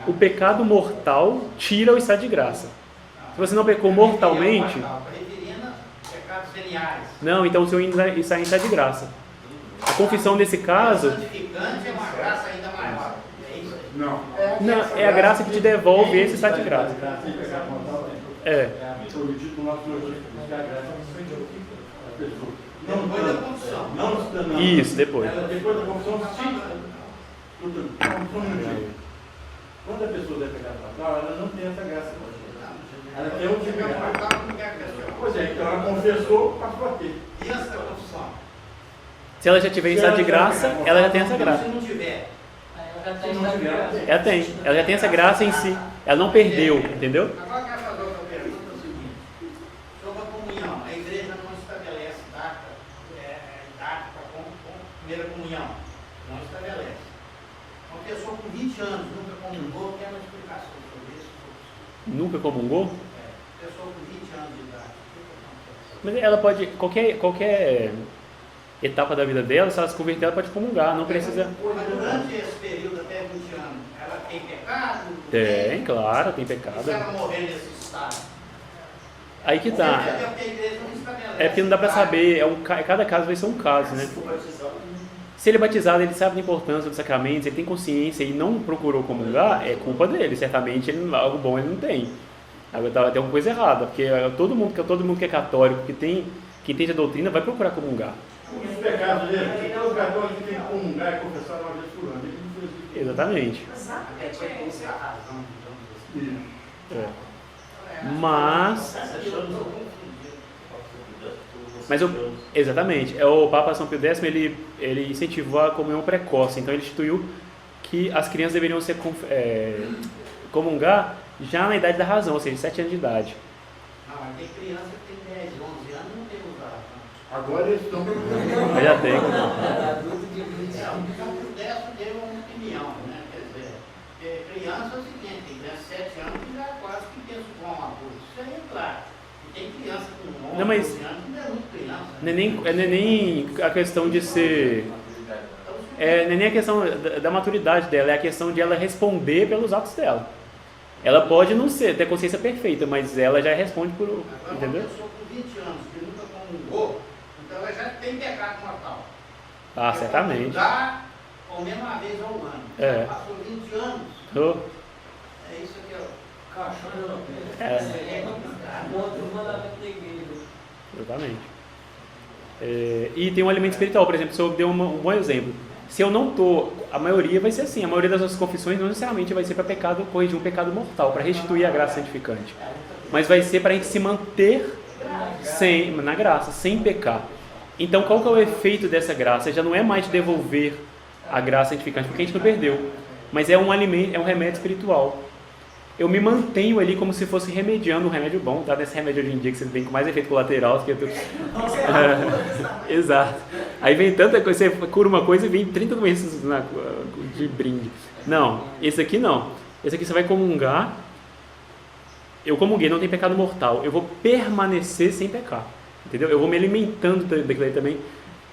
O pecado mortal tira o estado de graça. Se você não pecou mortalmente... pecados veniais. Não, então o seu ainda está em estado de graça. A confissão nesse caso... O santificante é uma graça ainda maior. É isso aí? Não. Não, é a graça que te devolve esse estado de graça. Prometido no nosso Senhor Jesus Cristo, a graça da pessoa. Depois da confissão. Não. Isso, depois. Depois da confissão, sim. Quando a pessoa der pecado mortal, ela não tem essa graça. Ela tem outra graça. Pois é, então ela confessou, passou a ter. E antes da confissão? Se ela já tiver em estado de graça, ela já tem essa graça. Se não tiver. Ela já tem essa graça em si. Ela não perdeu, entendeu? Agora eu quero fazer outra pergunta, é o seguinte: sobre a comunhão, a igreja não estabelece data para primeira comunhão. Não estabelece. Uma pessoa com 20 anos nunca comungou, quer uma explicação sobre isso? Nunca comungou? Pessoa com 20 anos de idade. Mas ela pode, qualquer etapa da vida dela, se ela se converter, ela pode comungar, não precisa... Mas durante esse período até 20 anos, ela tem pecado? Tem, claro, tem pecado. Se ela morrer nesse estado? Aí que tá. É porque não dá pra saber, cada caso vai ser um caso, né? Se ele é batizado, ele sabe da importância dos sacramentos, ele tem consciência e não procurou comungar, é culpa dele, certamente algo bom ele não tem. Agora tem alguma coisa errada, porque todo mundo que é católico, que entende a doutrina, vai procurar comungar. Os pecados dele, todo católico tem que comungar e confessar uma vez por ano. Ele não fez isso. Exatamente. Exatamente. É a razão, É. Mas exatamente, o Papa São Pio X, ele incentivou a comunhão precoce, então ele instituiu que as crianças deveriam ser comungar já na idade da razão, ou seja, 7 anos de idade. Não, mas tem criança que tem 10, 11 anos e não tem usado. Agora eles estão... Mas já tem. Então, o São Pio X deu um comunhão, né? Quer dizer, criança é o seguinte, tem 7 anos que já quase que pensa com uma coisa. Isso aí é claro. E tem criança com 11, Não, mas 12 anos que não é muito criança. não é nem a questão de ser... não é nem a questão da maturidade dela, é a questão de ela responder pelos atos dela. Ela pode não ter consciência perfeita, mas ela já responde por... Agora, Entendeu? uma pessoa com 20 anos que nunca comungou, então ela já tem pecado mortal. Ah, certamente. Dá ao menos uma vez ao ano. É. Já passou 20 anos. Oh, É isso aqui, ó. Caixão europeu. É. É complicado. Outro mandamento da igreja. exatamente. E tem um alimento espiritual, por exemplo, se eu der um bom exemplo. Se eu não estou, a maioria vai ser assim, a maioria das nossas confissões não necessariamente vai ser para pecado, corrigir um pecado mortal, para restituir a graça santificante. Mas vai ser para a gente se manter na graça, sem pecar. Então qual que é o efeito dessa graça? Já não é mais devolver a graça santificante, porque a gente não perdeu. Mas é um alimento, é um remédio espiritual. Eu me mantenho ali como se fosse remediando um remédio bom, tá? Desse remédio hoje em dia que você vem com mais efeito colateral que eu tô... Exato. Aí vem tanta coisa, você cura uma coisa e vem 30 doenças de brinde. Não, esse aqui não. Esse aqui você vai comungar. Eu comunguei, não tem pecado mortal. Eu vou permanecer sem pecar. Entendeu? Eu vou me alimentando daquilo aí também.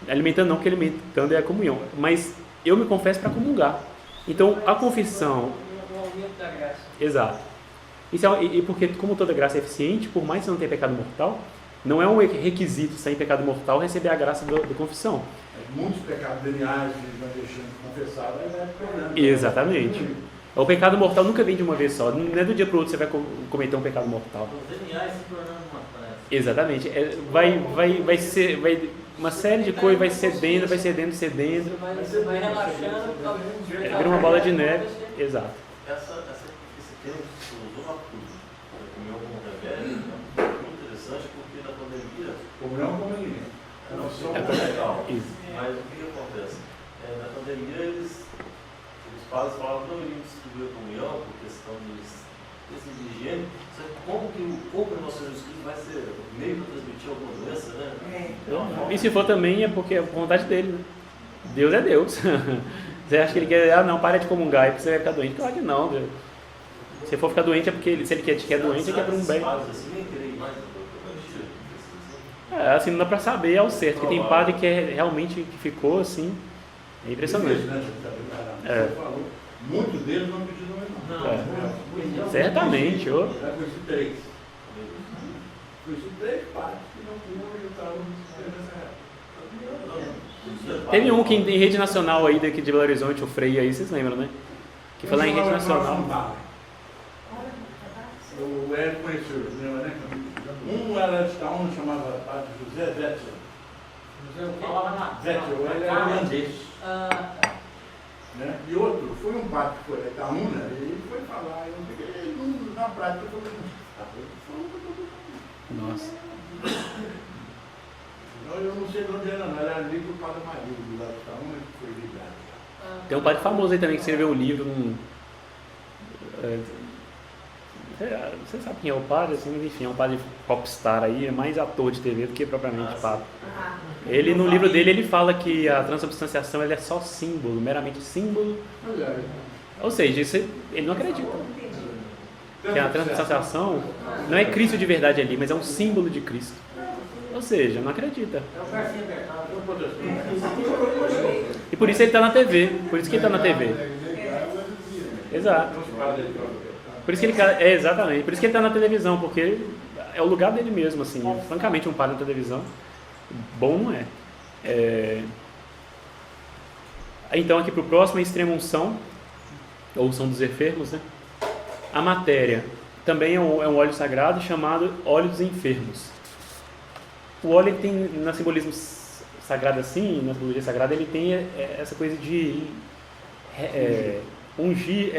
Alimentando não, porque alimentando é a comunhão. Mas eu me confesso para comungar. Então, a confissão... O aumento da graça. Exato. E porque, como toda graça é eficiente, por mais que você não tenha pecado mortal, não é um requisito sem pecado mortal receber a graça da confissão. Muitos pecados veniais que eles vão deixando de confessar, vai problema. Exatamente. O pecado mortal nunca vem de uma vez só. Não é do dia para o outro você vai cometer um pecado mortal. Os geniais se tornando uma praia. Exatamente. Vai ser uma série de coisas, vai cedendo. Você vai relaxando, Vira uma bola de neve. Exato. Esse termo que você usou na cruz, a comunhão como remédio, é muito interessante porque na pandemia. Comunhão como alimento. Não, isso é legal. Isso. Mas o que acontece? Na pandemia os padres falavam que não iriam distribuir a comunhão por questão de higiene. Como que o corpo do nosso Jesus Cristo vai ser meio para transmitir alguma doença, né? E se for também é porque é a vontade dele, né? Deus é Deus. Você acha que ele quer, não, para de comungar, porque você vai ficar doente. Claro que não, Deus. Se for ficar doente é porque se ele quer doente, ele quer para um bem. Assim não dá para saber ao certo, que tem padre que realmente que ficou assim, é impressionante. Muitos deles não pediram não. Certamente. Eu conheci 3. Conheci 3 padres que não estavam nessa época. Teve um que em rede nacional aí daqui de Belo Horizonte, o Frei aí, vocês lembram, né? Que foi lá em rede nacional. O Hélio conheceu, lembra, né? Um era de Itaúna, chamava Padre José Zetzel. Zetzel, ele era holandês. Né? E outro, foi um padre que foi de Itaúna, ele foi falar, na prática foi Nossa. Eu não sei de onde era, não. Era ali do Padre Marinho, do lado de Itaúna, que foi ligado. Tem um padre famoso aí também que escreveu um livro. Você sabe quem é o padre, assim, mas enfim, é um padre popstar aí, é mais ator de TV do que propriamente padre. Ele, no livro dele, ele fala que a transubstanciação ele é só símbolo, meramente símbolo. Ou seja, isso ele não acredita. Que a transubstanciação não é Cristo de verdade ali, mas é um símbolo de Cristo. Ou seja, não acredita. E por isso ele está na TV. Por isso que ele está na TV. Exato. Por isso que ele exatamente. Por isso que ele está na televisão, porque é o lugar dele mesmo, assim. Francamente, um padre na televisão, bom não é. Então aqui para o próximo é extrema unção, ou unção dos enfermos, né? A matéria também é um óleo sagrado chamado óleo dos enfermos. O óleo tem, no simbolismo sagrado assim, na simbologia sagrada, ele tem essa coisa de ungir,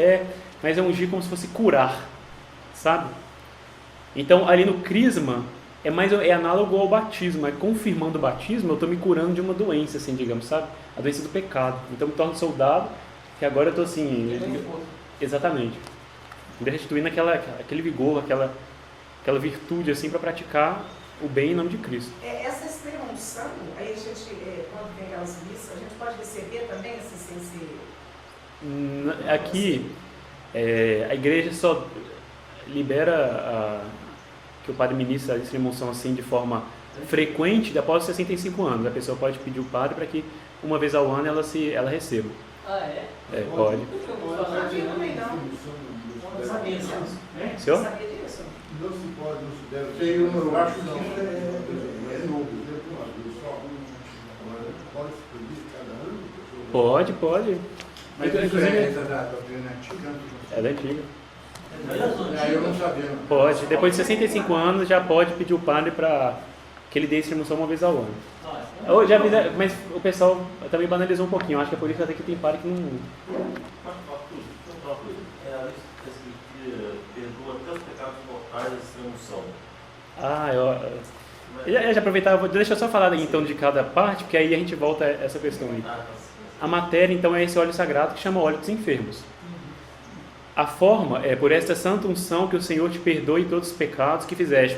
mas é ungir como se fosse curar, sabe? Então, ali no crisma, é análogo ao batismo, confirmando o batismo, eu estou me curando de uma doença, assim, digamos, sabe? A doença do pecado. Então, eu me torno soldado, que agora eu estou assim... Exatamente. Restituindo aquele vigor, aquela virtude, assim, para praticar o bem em nome de Cristo. Essa extrema unção, aí a gente, quando vem aquelas missas, a gente pode receber também esse Aqui, a igreja só libera que o padre ministre a extrema-unção assim de forma frequente após 65 anos. A pessoa pode pedir o padre para que uma vez ao ano ela receba. Ah, é? Pode. Não sabia também, não. Não sabia disso. Senhor? Não sabia disso. Não se pode, não se deve. Eu acho que isso é novo. Pode se pedir cada ano? Pode. Mas Inclusive, é da doutrina antiga? é da antiga. Eu não sabia. Não. Pode. Depois de 65 anos já pode pedir o padre para que ele dê extrema-unção uma vez ao ano. Eu já vi, mas o pessoal também banalizou um pouquinho. Eu acho que é por isso até que tem padre que não. A lista está escrito que perdoa até os pecados mortais da extrema-unção. Já aproveitava, deixa eu só falar então de cada parte, porque aí a gente volta a essa questão aí. A matéria, então, é esse óleo sagrado que chama óleo dos enfermos. A forma é por esta santa unção que o Senhor te perdoe todos os pecados que fizeste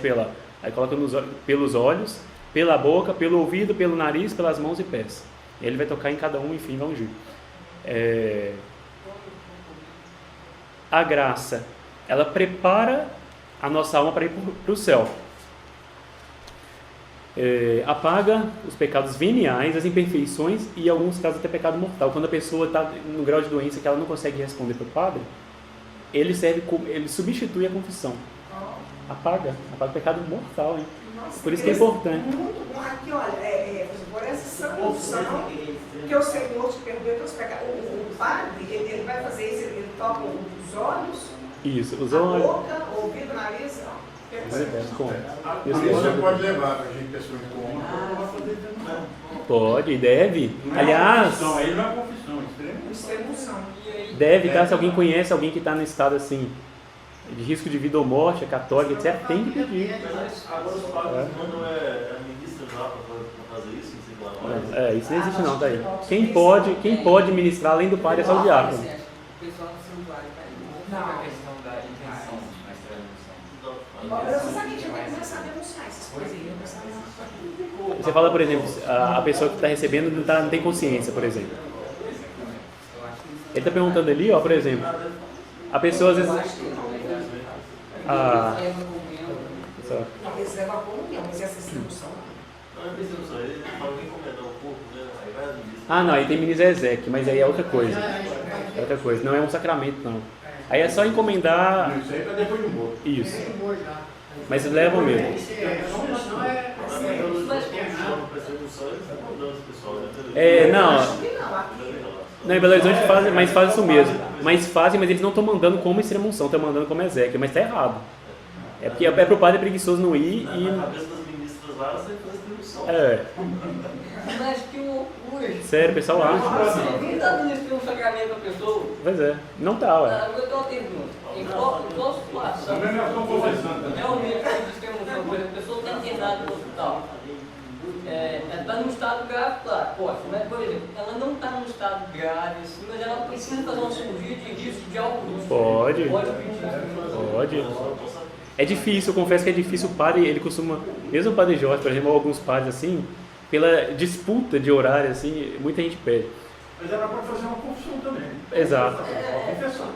aí coloca pelos olhos, pela boca, pelo ouvido, pelo nariz, pelas mãos e pés. Ele vai tocar em cada um, enfim, vai ungir. A graça, ela prepara a nossa alma para ir para o céu. Apaga os pecados veniais, as imperfeições e, em alguns casos, até pecado mortal. Quando a pessoa está no grau de doença que ela não consegue responder para o padre, ele substitui a confissão. Apaga o pecado mortal, hein? Nossa, por isso que é importante. Muito bom. Aqui, olha, por essa sanção que o Senhor te perdoe pelos pecados. O padre, ele vai fazer isso, ele toca os olhos, Isso, os a olhos. boca, o ouvido, o nariz, ó. Você pode levar para a gente pessoa em coma para poder denunciar. Pode, deve. Aliás, Aí não é confissão, Extrema-unção. deve, tá? Se alguém conhece alguém que está no estado assim, de risco de vida ou morte, é católico, etc., tem que pedir. Mas agora os padres mandam ministros lá para fazer isso, não sei lá. Isso não existe não, tá aí. Quem pode ministrar além do padre é só o diácono. O pessoal do santuário vai Não. a questão da intenção na extrema-unção. Eu sabia que tinha que começar a denunciar essas coisas aí. Eu pensava, Você fala, por exemplo, a pessoa que está recebendo não tem consciência, por exemplo. Ele está perguntando ali, ó, por exemplo, a pessoa às vezes... não, eles levam a comunhão, mas essa extrema-unção. Não é extrema-unção, ele fala que encomendar o corpo, né? Aí vai a ministra. Não, aí tem ministro Ezequiel, mas aí é outra coisa. É outra coisa, não é um sacramento, não. Aí é só encomendar... Isso aí está depois do morto. Isso. Mas levam mesmo. Não, em Belo Horizonte fazem, mas fazem isso mesmo. Mas eles não estão mandando como extrema-unção, estão mandando como Ezequiel, mas está errado. É porque é para o padre preguiçoso não ir e... Na cabeça das ministras lá, você faz extrema-unção. Mas que loucura. Sério, o pessoal acha. Quem está administrando um sacramento à pessoa? Pois é, não tá, ué. Eu tenho uma pergunta. Em qual situação Também nós estamos conversando. realmente a extrema-unção, por exemplo, a pessoa está internada no hospital? Ela está num estado grave, claro, pode, mas, por exemplo, ela não está num estado grave, assim, mas ela precisa fazer uma cirurgia de risco de algo. Pode. Pode pedir. Pode. É difícil, eu confesso que é difícil. O padre, ele costuma, mesmo o padre Jorge, por exemplo, ou alguns padres assim, pela disputa de horário, assim, muita gente pede. Mas ela pode fazer uma confissão também. Exato. Confessar.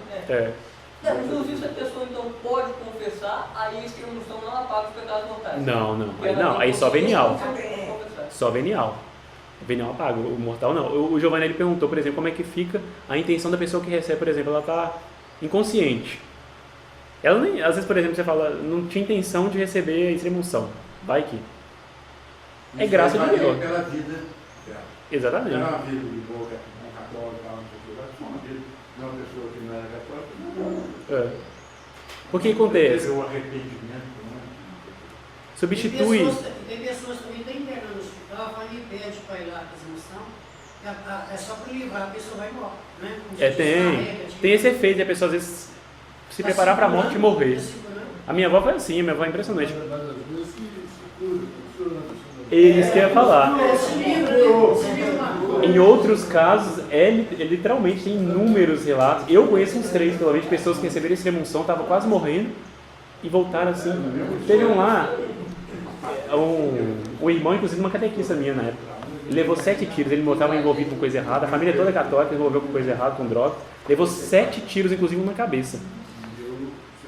Inclusive, se a pessoa então pode confessar, aí a extrema-unção não apaga os pecados mortais. Não, aí só venial. Só venial. Venial apaga, o mortal não. O Giovanni ele perguntou, por exemplo, como é que fica a intenção da pessoa que recebe, por exemplo, ela está inconsciente. Ela nem, às vezes, por exemplo, você fala, não tinha intenção de receber a extrema-unção. Vai que. É graça de Deus. Pela vida dela. Exatamente. Era uma vida de boa, católica, uma vida de uma pessoa que não era católica. Por que acontece? O arrependimento, Substitui. Tem pessoas também que estão internando no hospital, e pede para ir lá para a exaustão, é só para livrar, a pessoa vai embora. Né? Tem esse efeito de a pessoa às vezes se preparar para a morte e morrer. A minha avó foi assim, a minha avó é impressionante. Eles querem falar. Em outros casos, literalmente tem inúmeros relatos. Eu conheço uns 3, pelo menos, de pessoas que receberam extrema-unção, estavam quase morrendo e voltaram assim. Teve um lá, um irmão, inclusive uma catequista minha na época. Ele levou 7 tiros, ele estava envolvido com coisa errada, a família toda católica envolveu com coisa errada, com droga. Levou 7 tiros, inclusive, na cabeça.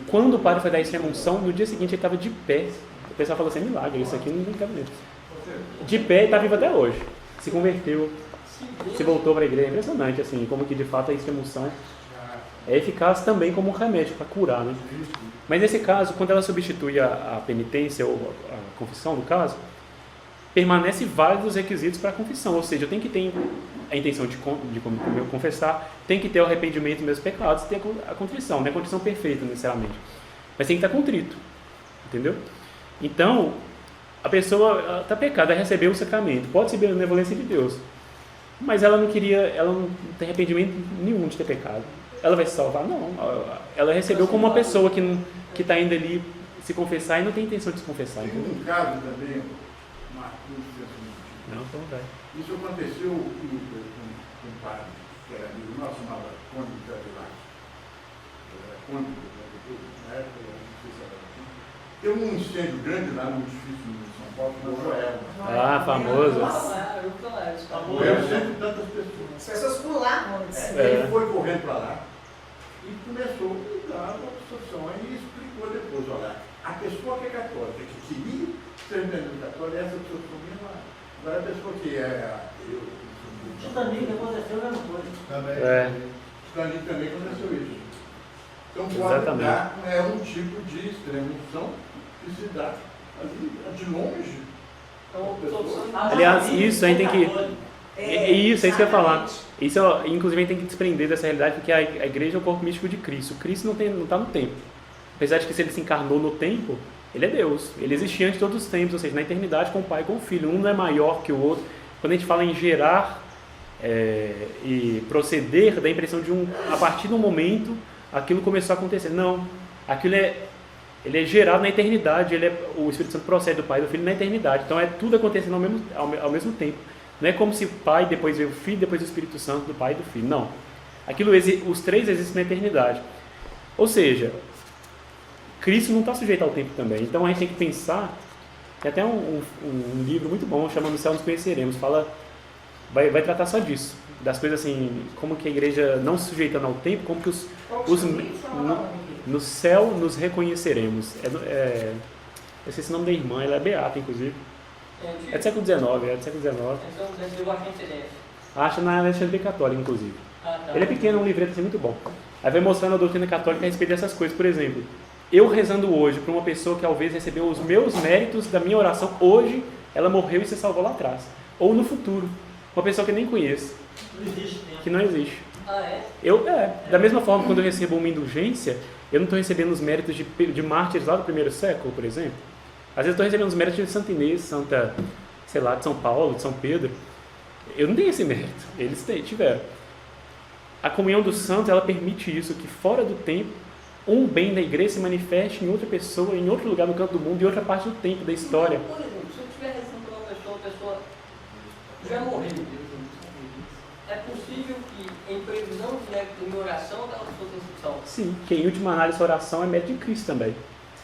Quando o padre foi dar a extrema-unção, no dia seguinte ele estava de pé. O pessoal falou assim, milagre, isso aqui não tem cabimento. De pé e está vivo até hoje. Se converteu, se voltou para a igreja. É impressionante, assim, como que de fato a extrema-unção é eficaz também como um remédio para curar, né? Mas nesse caso, quando ela substitui a penitência ou a confissão, no caso, permanece válidos os requisitos para a confissão. Ou seja, eu tenho que ter a intenção de confessar, tem que ter o arrependimento dos meus pecados, ter a contrição. Não é a contrição perfeita, necessariamente. Mas tem que estar contrito. Entendeu? Então, a pessoa está pecada, recebeu o sacramento. Pode ser benevolência de Deus. Mas ela não tem arrependimento nenhum de ter pecado. Ela vai se salvar? Não. Ela recebeu como uma pessoa que está indo ali se confessar e não tem intenção de se confessar. Tem um caso também, Marcos, não, então vai. Isso aconteceu com um padre, que era amigo nosso, chamava Conde de Avilac. Era Conde de Avilac, na época, não sei se era assim. Teve um incêndio grande lá no edifício de São Paulo, que morreu ela. Ah, famoso. Morreu sempre tantas pessoas. As pessoas pulavam. Ele foi correndo para lá e começou a dar uma situação. Aí explicou depois, olha, a pessoa que é católica, que queria ser membro católico, essa pessoa mesmo, agora a pessoa que é eu. Titanic aconteceu a mesma coisa. Também. Titanic também aconteceu isso. Então pode dar, é um tipo de extrema-unção que se dá ali, de longe. Aliás, isso a gente tem que... É isso que eu ia falar. Isso, inclusive, a gente tem que desprender dessa realidade, porque a igreja é o corpo místico de Cristo. Cristo não está no tempo. Apesar de que se ele se encarnou no tempo, ele é Deus. Ele existia antes de todos os tempos, ou seja, na eternidade com o Pai e com o Filho. Um não é maior que o outro. Quando a gente fala em gerar e proceder, dá a impressão de a partir do momento, aquilo começou a acontecer. Não. Aquilo ele é gerado na eternidade. O Espírito Santo procede do Pai e do Filho na eternidade. Então é tudo acontecendo ao mesmo tempo. Não é como se o Pai, depois veio o Filho, depois o Espírito Santo, do Pai e do Filho. Não. Os três existem na eternidade. Ou seja, Cristo não está sujeito ao tempo também. Então a gente tem que pensar, tem até um livro muito bom, chamado No Céu Nos Conheceremos, vai tratar só disso, das coisas assim, como que a igreja não se sujeitando ao tempo, como que no céu nos reconheceremos. Eu esqueci o nome da irmã, ela é beata, inclusive. É do século XIX, Acha na Alexandria Católica, inclusive. Ele é pequeno, é um livreto assim, muito bom. Aí vai mostrando a doutrina católica a respeito dessas coisas. Por exemplo, eu rezando hoje para uma pessoa que talvez recebeu os meus méritos da minha oração, hoje ela morreu e se salvou lá atrás. Ou no futuro, uma pessoa que eu nem conheço, que não existe. Da mesma forma, quando eu recebo uma indulgência, eu não estou recebendo os méritos de mártires lá do primeiro século, por exemplo. Às vezes estou recebendo os méritos de Santa Inês, de São Paulo, de São Pedro. Eu não tenho esse mérito, eles tiveram. A comunhão dos santos, ela permite isso, que fora do tempo, um bem da igreja se manifeste em outra pessoa, em outro lugar no canto do mundo, em outra parte do tempo, da história. Por exemplo, se eu estiver rezando para uma pessoa já morreu, é possível que, em previsão de minha oração, aquela pessoa tenha salvo? Sim, que em última análise a oração é mérito de Cristo também,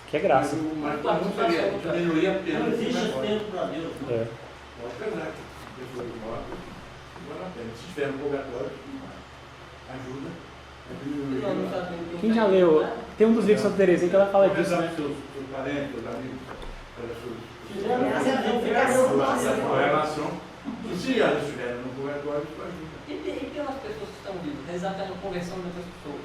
que é graça. Mas não seria diminuir a pena. Não existe tempo para Deus. Pode pegar, pessoas mortas, vale a pena. Se estiver no purgatório, ajuda. Quem já leu? Tem um dos livros de Santa Teresinha que ela fala disso, né? Seus parentes, seus amigos, se elas estiverem no purgatório, isso ajuda. E pelas pessoas que estão vivas, rezar pela conversão dessas pessoas?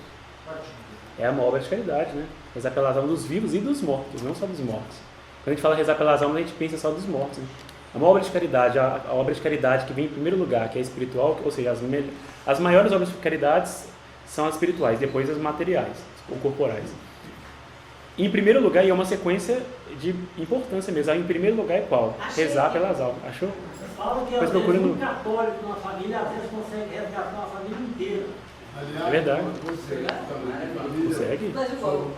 É uma obra de caridade, né? Rezar pelas almas dos vivos e dos mortos, não só dos mortos. Quando a gente fala rezar pelas almas, a gente pensa só dos mortos, né? É uma obra de caridade, a obra de caridade que vem em primeiro lugar, que é espiritual, ou seja, as maiores obras de caridade são as espirituais, depois as materiais ou corporais. Em primeiro lugar, e é uma sequência de importância mesmo, em primeiro lugar é qual? Rezar pelas almas. Achou? Fala que às vezes um católico numa família, às vezes consegue resgatar uma família inteira. É verdade. Consegue? Mas eu falo.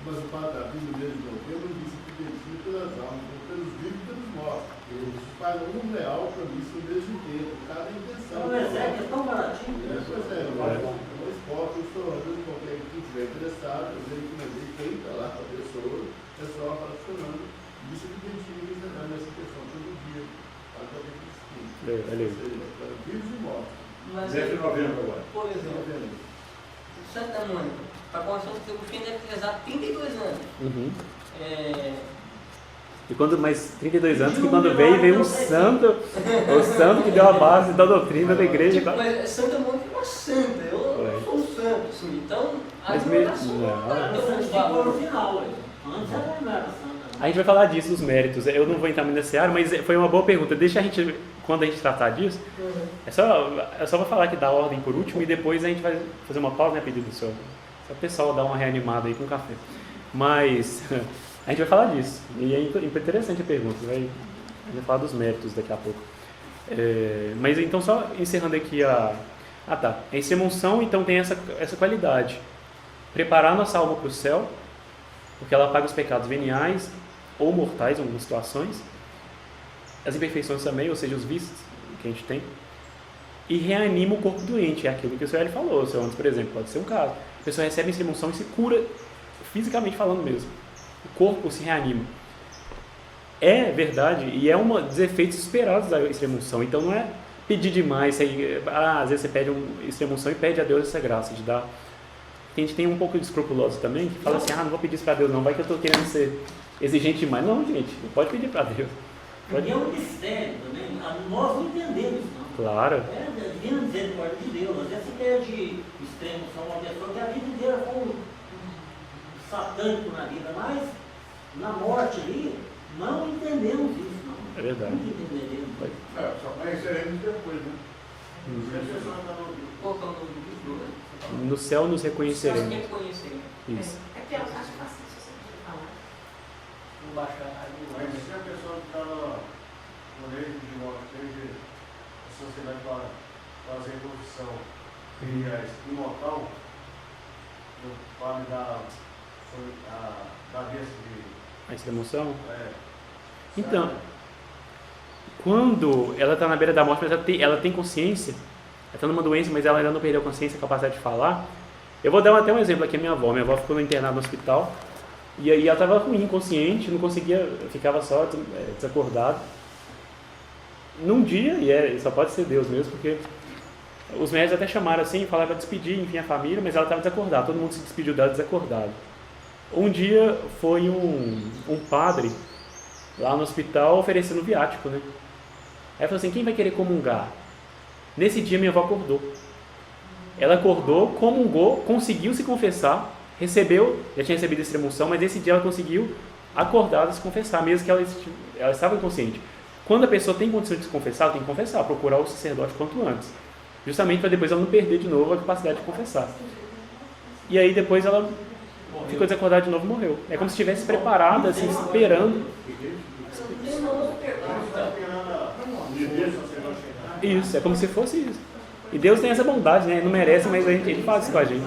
Mas o padre da Bíblia mesmo, eu disse que tem pelas almas, pelos vivos e pelos mortos. Eles pagam R$1 para missa o mês inteiro, cada intenção. O exército é tão baratinho. Pois é, um esporte, eu estou andando com quem estiver interessado, eu vejo que quem está lá com a pessoa, o pessoal está funcionando. Isso que tem que nessa questão todo dia. Valeu. Vivos e mortos. Mas, 10 de novembro agora. por exemplo, Santa Mônica, para a construção do Teofim deve rezar 32 anos. Uhum. É, E quando mais 32 anos, que quando veio um santo, o santo que deu a base da doutrina da igreja. mas Santa Mônica é uma santa, eu não sou um santo, assim, então a Mas advocação não. tem um Ficou no valor. final, antes ela não era santa. A gente vai falar disso, dos méritos. Eu não vou entrar muito nessa área, mas foi uma boa pergunta. Deixa a gente, quando a gente tratar disso, é só vou falar aqui da ordem por último e depois a gente vai fazer uma pausa, né, pedido do senhor. Só o pessoal dar uma reanimada aí com café. Mas a gente vai falar disso. E é interessante a pergunta. A gente vai falar dos méritos daqui a pouco. Mas então, só encerrando aqui a extrema-unção, então, tem essa qualidade. Preparar nossa alma para o céu, porque ela apaga os pecados veniais ou mortais em algumas situações, as imperfeições também, ou seja, os vícios que a gente tem, e reanima o corpo doente, é aquilo que o senhor Eli falou. O senhor antes, por exemplo, pode ser um caso. A pessoa recebe a extrema-unção e se cura, fisicamente falando mesmo. O corpo se reanima. É verdade, e é um dos efeitos esperados da extrema-unção. Então não é pedir demais, às vezes você pede uma extrema-unção e pede a Deus essa graça de dar. A gente tem um pouco de escrupuloso também, que fala assim, não vou pedir isso para Deus não, vai que eu estou querendo ser exigente demais. Não, gente, não pode pedir para Deus. Porque é um mistério também, nós não entendemos isso não. Claro. É a divina misericórdia de Deus. Essa ideia de extremo são uma pessoa que a vida inteira foi um satânico na vida, mas na morte ali, não entendemos isso não. É verdade. Nunca entendemos. Só conheceremos depois, né? Qual que é o nome do livro? No céu nos reconheceremos. Nós reconheceremos. Isso. É que eu acho fácil se você falar. Vou baixar a Mas se a pessoa está no leito de morte, teve a sociedade para fazer confissão e é imortal, o padre da bênção de. A extrema-unção? É, Então, quando ela está na beira da morte, mas ela tem consciência, ela está numa doença, mas ela ainda não perdeu a consciência, a capacidade de falar. Eu vou dar até um exemplo aqui, minha avó ficou no internado no hospital, e aí ela estava ruim, inconsciente, não conseguia, ficava só desacordada. Num dia, e só pode ser Deus mesmo, porque os médicos até chamaram assim, falaram para despedir, enfim, a família, mas ela estava desacordada, todo mundo se despediu dela desacordada. Um dia foi um padre lá no hospital oferecendo viático, né? Aí falou assim, quem vai querer comungar? Nesse dia minha avó acordou. Ela acordou, comungou, conseguiu se confessar, recebeu, já tinha recebido a extrema-unção, mas nesse dia ela conseguiu acordada se confessar, mesmo que ela estava inconsciente. Quando a pessoa tem condição de se confessar, ela tem que confessar, procurar o sacerdote quanto antes. Justamente para depois ela não perder de novo a capacidade de confessar. E aí depois ela ficou desacordada de novo e morreu. É como se estivesse preparada, assim, esperando. Isso, é como se fosse isso. E Deus tem essa bondade, né? Ele não merece, mas Ele faz isso com a gente.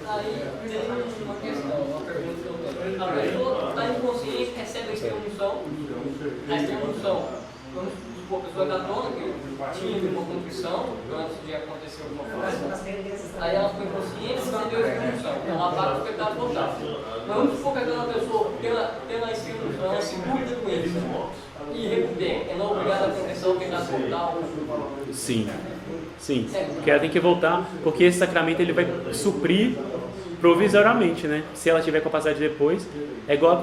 Aí tem uma questão, uma pergunta que eu tenho. A pessoa está inconsciente, recebe a extrema-unção. A extrema-unção, vamos supor, a pessoa católica que tinha uma confissão antes de acontecer alguma coisa. Aí ela foi inconsciente e recebeu a extrema-unção. Ela apaga os pecados voltados. Mas vamos supor que aquela pessoa, pela extrema-unção, ela se cura da doença e recupera. Ela é obrigada a confessar o pecado voltar. Sim, porque ela tem que voltar, porque esse sacramento ele vai suprir provisoriamente, né? Se ela tiver capacidade depois, é igual a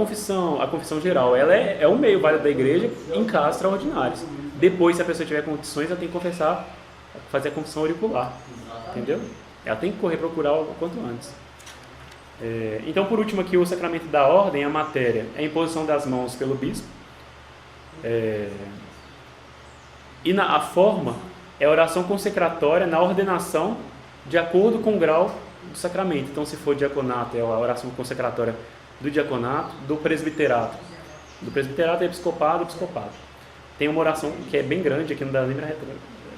confissão geral, ela é um meio válido da igreja em casos extraordinários. Depois, se a pessoa tiver condições, ela tem que confessar, fazer a confissão auricular, entendeu? Ela tem que correr procurar o quanto antes. Então, por último aqui, o sacramento da ordem, a matéria, é a imposição das mãos pelo bispo, e a forma é a oração consecratória na ordenação de acordo com o grau do sacramento. Então, se for diaconato, é a oração consecratória do diaconato, do presbiterato. Do presbiterato é episcopado. Tem uma oração que é bem grande, aqui não dá nem para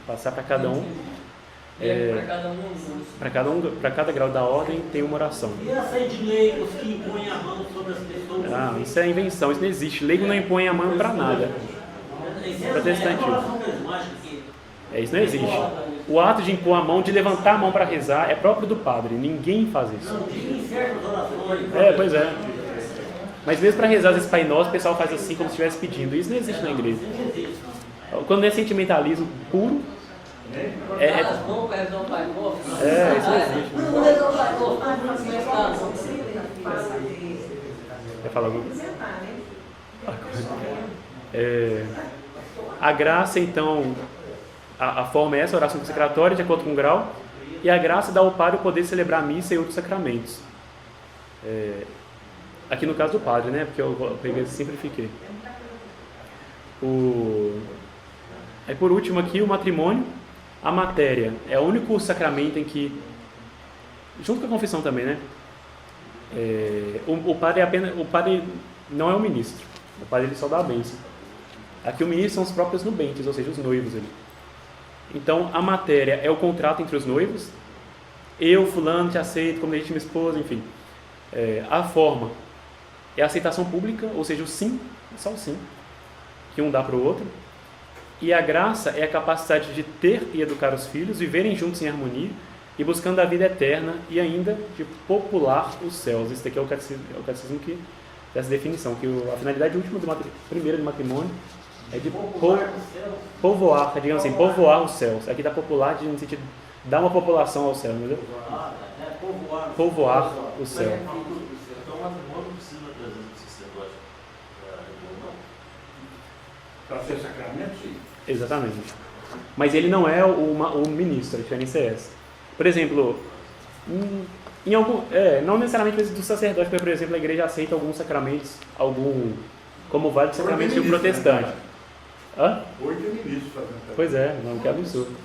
passar para cada um. Para cada grau da ordem tem uma oração. E essa aí de leigos que impõem a mão sobre as pessoas? Isso é invenção, isso não existe. Leigo não impõe a mão para nada. Protestantismo. Isso não existe. O ato de impor a mão, de levantar a mão para rezar, é próprio do padre. Ninguém faz isso. Pois é. Mas mesmo para rezar esse Pai Nosso, o pessoal faz assim, como se estivesse pedindo. Isso não existe na igreja. Quando é sentimentalismo puro, é As mãos para resolver o Pai Nosso. isso existe. Não resolve o Pai Nosso, mas como é que tá? Quer falar alguma coisa? Apresentar, né? A graça, então, a forma é essa, oração consecratória, de acordo com o grau, e a graça dá ao padre o poder de celebrar a missa e outros sacramentos. Aqui no caso do padre, né? Porque eu peguei e simplifiquei. Aí por último aqui, o matrimônio. A matéria é o único sacramento em que, junto com a confissão também, né? O padre não é o ministro. O padre ele só dá a bênção. Aqui o ministro são os próprios nubentes, ou seja, os noivos ali. Então a matéria é o contrato entre os noivos. Eu, fulano, te aceito como legítima esposa, enfim. A forma é a aceitação pública, ou seja, o sim, só o sim, que um dá para o outro. E a graça é a capacidade de ter e educar os filhos, viverem juntos em harmonia e buscando a vida eterna e ainda de popular os céus. Isso daqui é o catecismo que tem essa definição, que a finalidade última primeira do matrimônio é de povoar, digamos assim, povoar os céus. Aqui está popular no sentido de dar uma população ao céu, entendeu? Povoar o céu. Então o matrimônio não precisa da presença do sacerdote Para ser sacramento, sim. Exatamente. Mas ele não é o ministro, a diferença é essa. Por exemplo, em algum, não necessariamente do sacerdote, mas, por exemplo, a igreja aceita alguns sacramentos, como vários sacramentos de um protestante. Hã? Hoje é ministro fazendo. Pois é, não, que absurdo.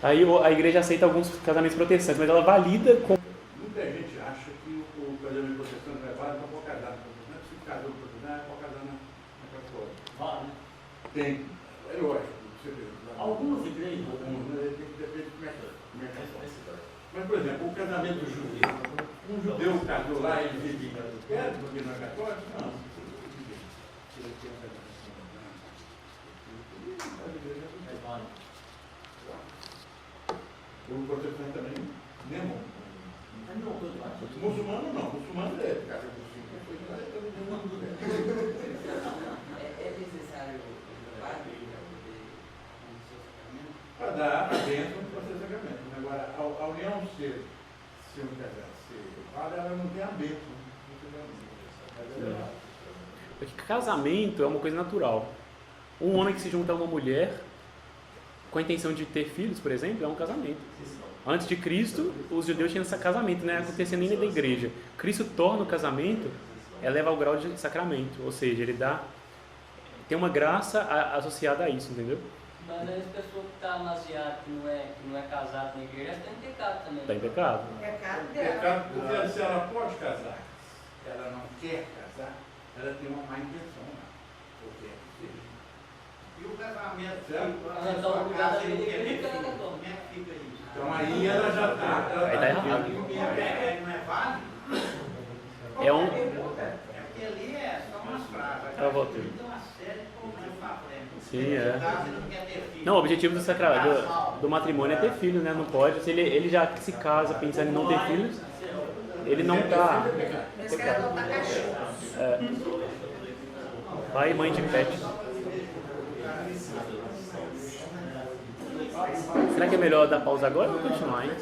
Aí a igreja aceita alguns casamentos protestantes, mas ela valida com... Muita gente acha que o casamento protestante não é válido para pôr casar no protestante. Se casou no protestante, é para casar na católica. Vale. Tem, é lógico. Algumas igrejas. Tem que depender de como é que é. Mas, por exemplo, o casamento judeu. Um judeu casou lá e ele vive em adultério, porque não é católico? Não. O protestante também, mesmo. Muçulmano não, muçulmano é casa com 5 É necessário o padre para poder iniciar o sacramento? para dar a bênção para ser sacramento. Agora, a união ser um casal, ser padre, ela não tem a bênção. Porque casamento é uma coisa natural. Um homem que se junta a uma mulher com a intenção de ter filhos, por exemplo, é um casamento. Antes de Cristo, os judeus tinham esse casamento, não acontecia nem da igreja. Cristo torna o casamento, eleva ao grau de sacramento, ou seja, ele tem uma graça associada a isso, entendeu? Mas aí as pessoas que estão amasiadas, que não é casado na igreja, elas estão em pecado também. Está em pecado. Pecado Pecado, dela. porque se ela pode casar, se ela não quer casar, ela tem uma má intenção lá. Porque E o casamento, certo? Então, o lugar da vida ele é fica, pecado. como é que fica isso? Então aí ela já está. Aí tá errado. Não é válido? É um... É porque ali é só umas frases. Eu voltei. Tem uma série de problemas na frente. Sim, é. Casa, ele não quer ter filho. Não, o objetivo do matrimônio é ter filho, né? Não pode. Se ele já se casa pensando em não ter filhos, ele não está. Eles querem adotar cachorros. Pai e mãe de pet. Será que é melhor dar pausa agora ou continuar, hein?